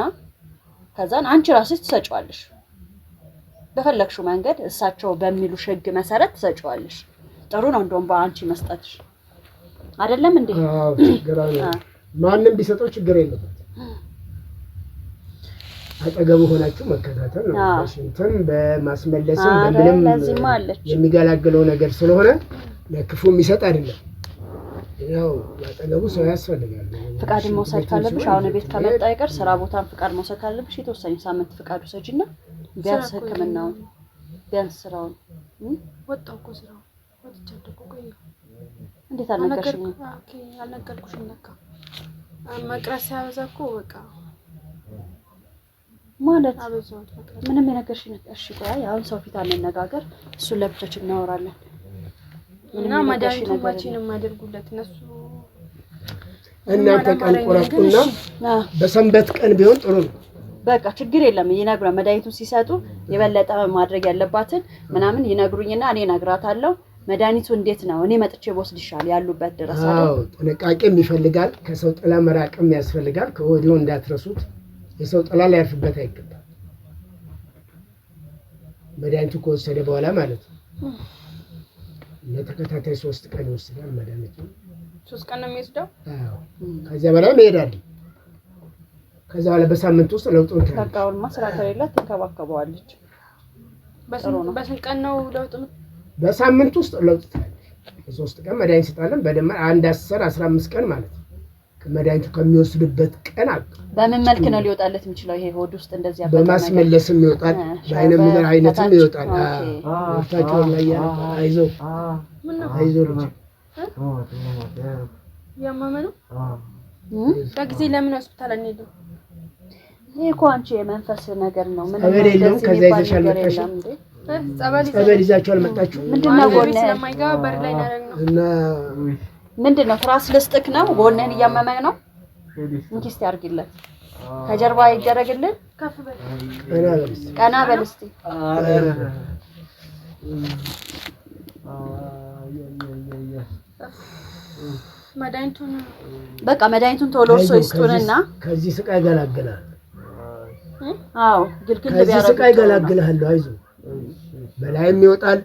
ከዛን አንቺ ራስሽ ትሰጪዋለሽ በፈለግሽው መንገድ እሳቸው በሚሉሽ ህግ መሰረት ትሰጪዋለሽ ጥሩ ነው እንደውም በአንቺ መስጠትሽ አይደለም እንዴ አዎ ችግር አለ ማንንም ቢሰጠው ችግር የለበትም አጠገቡ ሆናችሁ መከታተል ነው ዋሽንግተን በማስመለስም በምንም የሚገላግለው ነገር ስለሆነ ለክፉ የሚሰጥ አይደለም ያው አጠገቡ ሰው ያስፈልጋል ፍቃድ መውሰድ ካለብሽ አሁን ቤት ከመጣ አይቀር ስራ ቦታን ፍቃድ መውሰድ ካለብሽ የተወሰነ ሳምንት ፍቃድ ወሰጂና ቢያንስ ህክምናው ቢያንስ ስራውን ወጣው እኮ ስራው ወጥቻለሁ እኮ ቆየሁ እንዴት አልነገርሽኝ ኦኬ አልነገርኩሽም ለካ መቅረስ ያበዛ እኮ በቃ ማለት ምንም የነገርሽኝ እሺ ቆይ አሁን ሰው ፊት አንነጋገር እሱን ለብቻችን እናወራለን እና መድኃኒቱ መቼ ነው የማደርጉለት እነሱ እናንተ ቀን ቆረጡና በሰንበት ቀን ቢሆን ጥሩ ነው በቃ ችግር የለም ይነግራ መድኃኒቱን ሲሰጡ የበለጠ ማድረግ ያለባትን ምናምን ይነግሩኝና እኔ እነግራታለሁ መድኃኒቱ እንዴት ነው እኔ መጥቼ ወስድሻል ያሉበት ድረስ አይደል ጥንቃቄም ይፈልጋል ከሰው ጥላ መራቅም ያስፈልጋል ከወዲሁ እንዳትረሱት የሰው ጥላ ሊያርፍበት አይገባም መድኃኒቱ ከወሰደ በኋላ ማለት ነው ለተከታታይ 3 ቀን ይወስዳል መድኃኒቱ 3 ቀን ነው የሚወስደው አዎ ከዚያ በላይ መሄዳል ከዛ በኋላ በሳምንት ውስጥ ለውጡን ታያለሽ በቃውን ማስራ ከሌላት ትንከባከበዋለች በስንት ቀን ነው ለውጡ በሳምንት ውስጥ ለውጥ ታያለሽ 3 ቀን መድኃኒት ሰጣለን በደማ 1 10 15 ቀን ማለት ነው መድኃኒቱ ከሚወስድበት ቀን አቅ በምን መልክ ነው ሊወጣለት የሚችለው ይሄ ሆድ ውስጥ እንደዚህ ያባጣ በማስመለስም ይወጣል በአይነ ምድር አይነትም ይወጣል ወፍታቸው ላይ አይዞ ልጅ ያማመ ነው በጊዜ ለምን ሆስፒታል አንሄድም ይሄ እኮ አንቺ የመንፈስ ነገር ነው ምን እንደዚህ ከዛ ይዘሻል መጣሽ ጸበል ይዛችሁ አልመጣችሁ ምንድነው ጎነ ስለማይገባ በር ላይ ነው እና ምንድነው ትራስ ልስጥክ ነው ጎነን እያመመኝ ነው እንኪ እስቲ አርግለት ከጀርባ ይደረግልን ከፍ በል ቀና በል እስቲ መድኃኒቱን በቃ መድኃኒቱን ቶሎ እርሶ ይስጡንና ከዚህ ስቃይ ገላግላል አዎ ግልግል ከዚህ ስቃይ ገላግላል አይዞ በላይም ይወጣል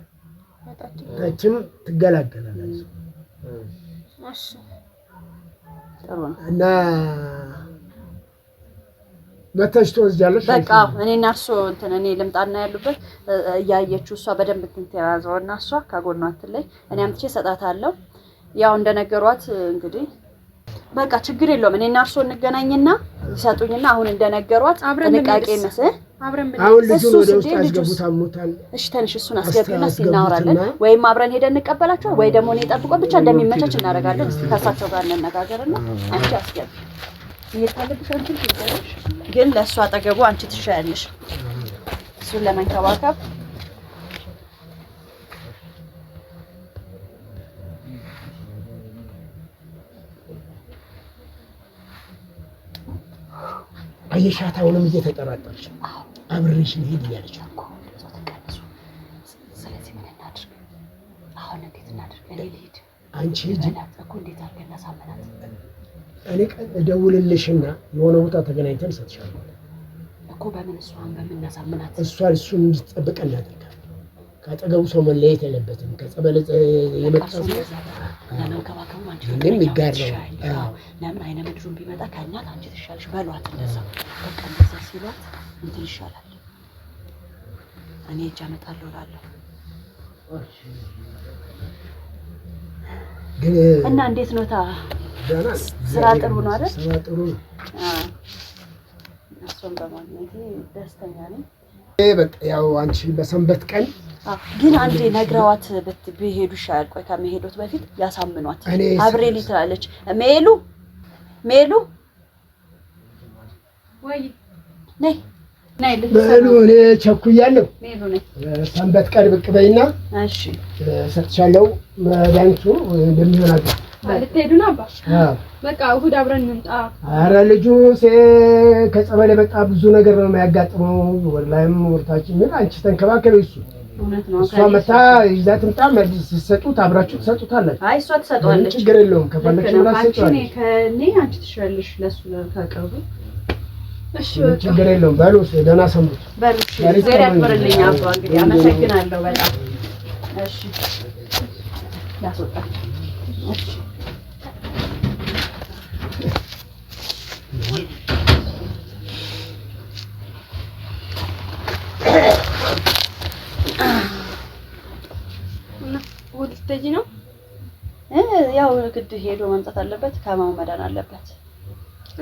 ታችም ትገላገላለህ እሺ ጥሩ ነው እና መተሽቶ ወስጃለሽ በቃ እኔና እርሶ እንትን እኔ ልምጣና ያሉበት ያያችሁ እሷ በደንብ እንትን ተያዘውና እሷ ካጎኗት ላይ እኔ አምጥቼ ሰጣታለሁ ያው እንደነገሯት እንግዲህ በቃ ችግር የለውም። እኔና እርሶ እንገናኝና ይሰጡኝና አሁን እንደነገሯት ጥንቃቄ መስህ አሁን ልጁን ወደ ውስጥ አስገቡት አሞታል። እሺ ተነሽ እሱን አስገቢና እናወራለን። ወይም አብረን ሄደን እንቀበላቸው ወይ ደግሞ እኔ ጠብቆ ብቻ እንደሚመቻች እናደርጋለን። እስቲ ከሳቸው ጋር እንነጋገርና አንቺ አስገቢ ይታለብሽ አንቺ ትይዛለሽ፣ ግን ለእሱ አጠገቡ አንቺ ትሻያለሽ እሱን ለመንከባከብ። አየሻት አሁንም እየተጠራጠረች አብሬሽ ልሄድ እያለች እኮ። ስለዚህ ምን እናድርግ አሁን? እንዴት እናድርግ? እኔ ልሂድ አንቺ ሂጂ እኮ። እንዴት አድርገን እናሳምናት? እኔ ቀን እደውልልሽና የሆነ ቦታ ተገናኝተን እሰጥሻለሁ እኮ። በምን እሷን በምን እናሳምናት? እሱን እንድትጠብቅ እናደርጋለን። ካጠገቡ ሰው መለየት የለበትም። ከጸበለ የመጣው ለመንከባከቡ አንቺ ምንም ይጋራው። ለምን አይነ ምድሩን ቢመጣ ከእናት አንቺ ትሻለሽ በሏት። እንደዛ በቃ እንደዛ ሲሏት እንትን ይሻላል። እኔ እጅ አመጣለሁ እላለሁ። ግን እና እንዴት ነው ስራ ጥሩ ነው አይደል? ስራ ጥሩ ነው። እሱን በማግኘቴ ደስተኛ ነኝ። በቃ ያው አንቺ በሰንበት ቀን ግን አንዴ ነግረዋት ቢሄዱ ይሻላል። ቆይ ከመሄዶት በፊት ያሳምኗት። አብሬሊ ትላለች። ሜሉ ወይ ነይ ሜሉ፣ እኔ ቸኩያለሁ። ሰንበት ቀን ብቅ በይና እሺ እሰጥሻለሁ። መድኃኒቱ እንደሚሆን አውቃለሁ። ልትሄዱ ነው አባ? በቃ እሑድ አብረን እንምጣ። ኧረ ልጁ ከጸበል የመጣ ብዙ ነገር ነው የሚያጋጥመው። ወላሂም ወርታችን ምን አንቺ ተንከባከቢ። እሷ መታ ይዛ ትምጣ። መልስ ሲሰጡት አብራችሁ ትሰጡታላችሁ። አይ እሷ ትሰጣለች፣ ችግር የለውም። ከፈለግሽ ብላ ትሰጣለች። ከኔ አንቺ ትሻለሽ ለሱ ካቀርቡ። እሺ ችግር የለውም። በሉ ደህና ሰንብቱ። በሉ ዜር ያክብርልኝ አባ። እንግዲህ አመሰግናለሁ በጣም። እሺ ያስወጣ። እሺ ልትሄጂ ነው? ያው ግድ ሄዶ መምጣት አለበት። ከማው መዳን አለበት።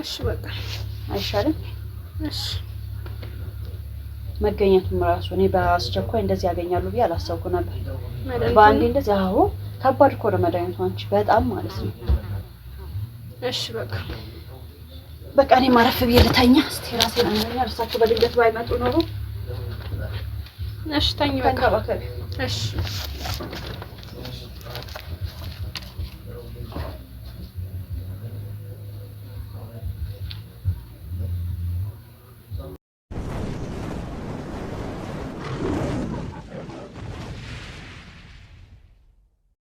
እሺ በቃ አይሻልም? እሺ መገኘቱም ራሱ እኔ በአስቸኳይ እንደዚህ ያገኛሉ ብዬ አላሰብኩ ነበር። በአንዴ እንደዚህ አዎ፣ ከባድ እኮ ነው መድኃኒቱ አንቺ በጣም ማለት ነው። እሺ በቃ እኔ ማረፍ ብዬ ልተኛ። እስቲ ራሴን አንደኛ እርሳቸው በድንገት ባይመጡ ኖሮ። እሺ ተኝ በቃ። እሺ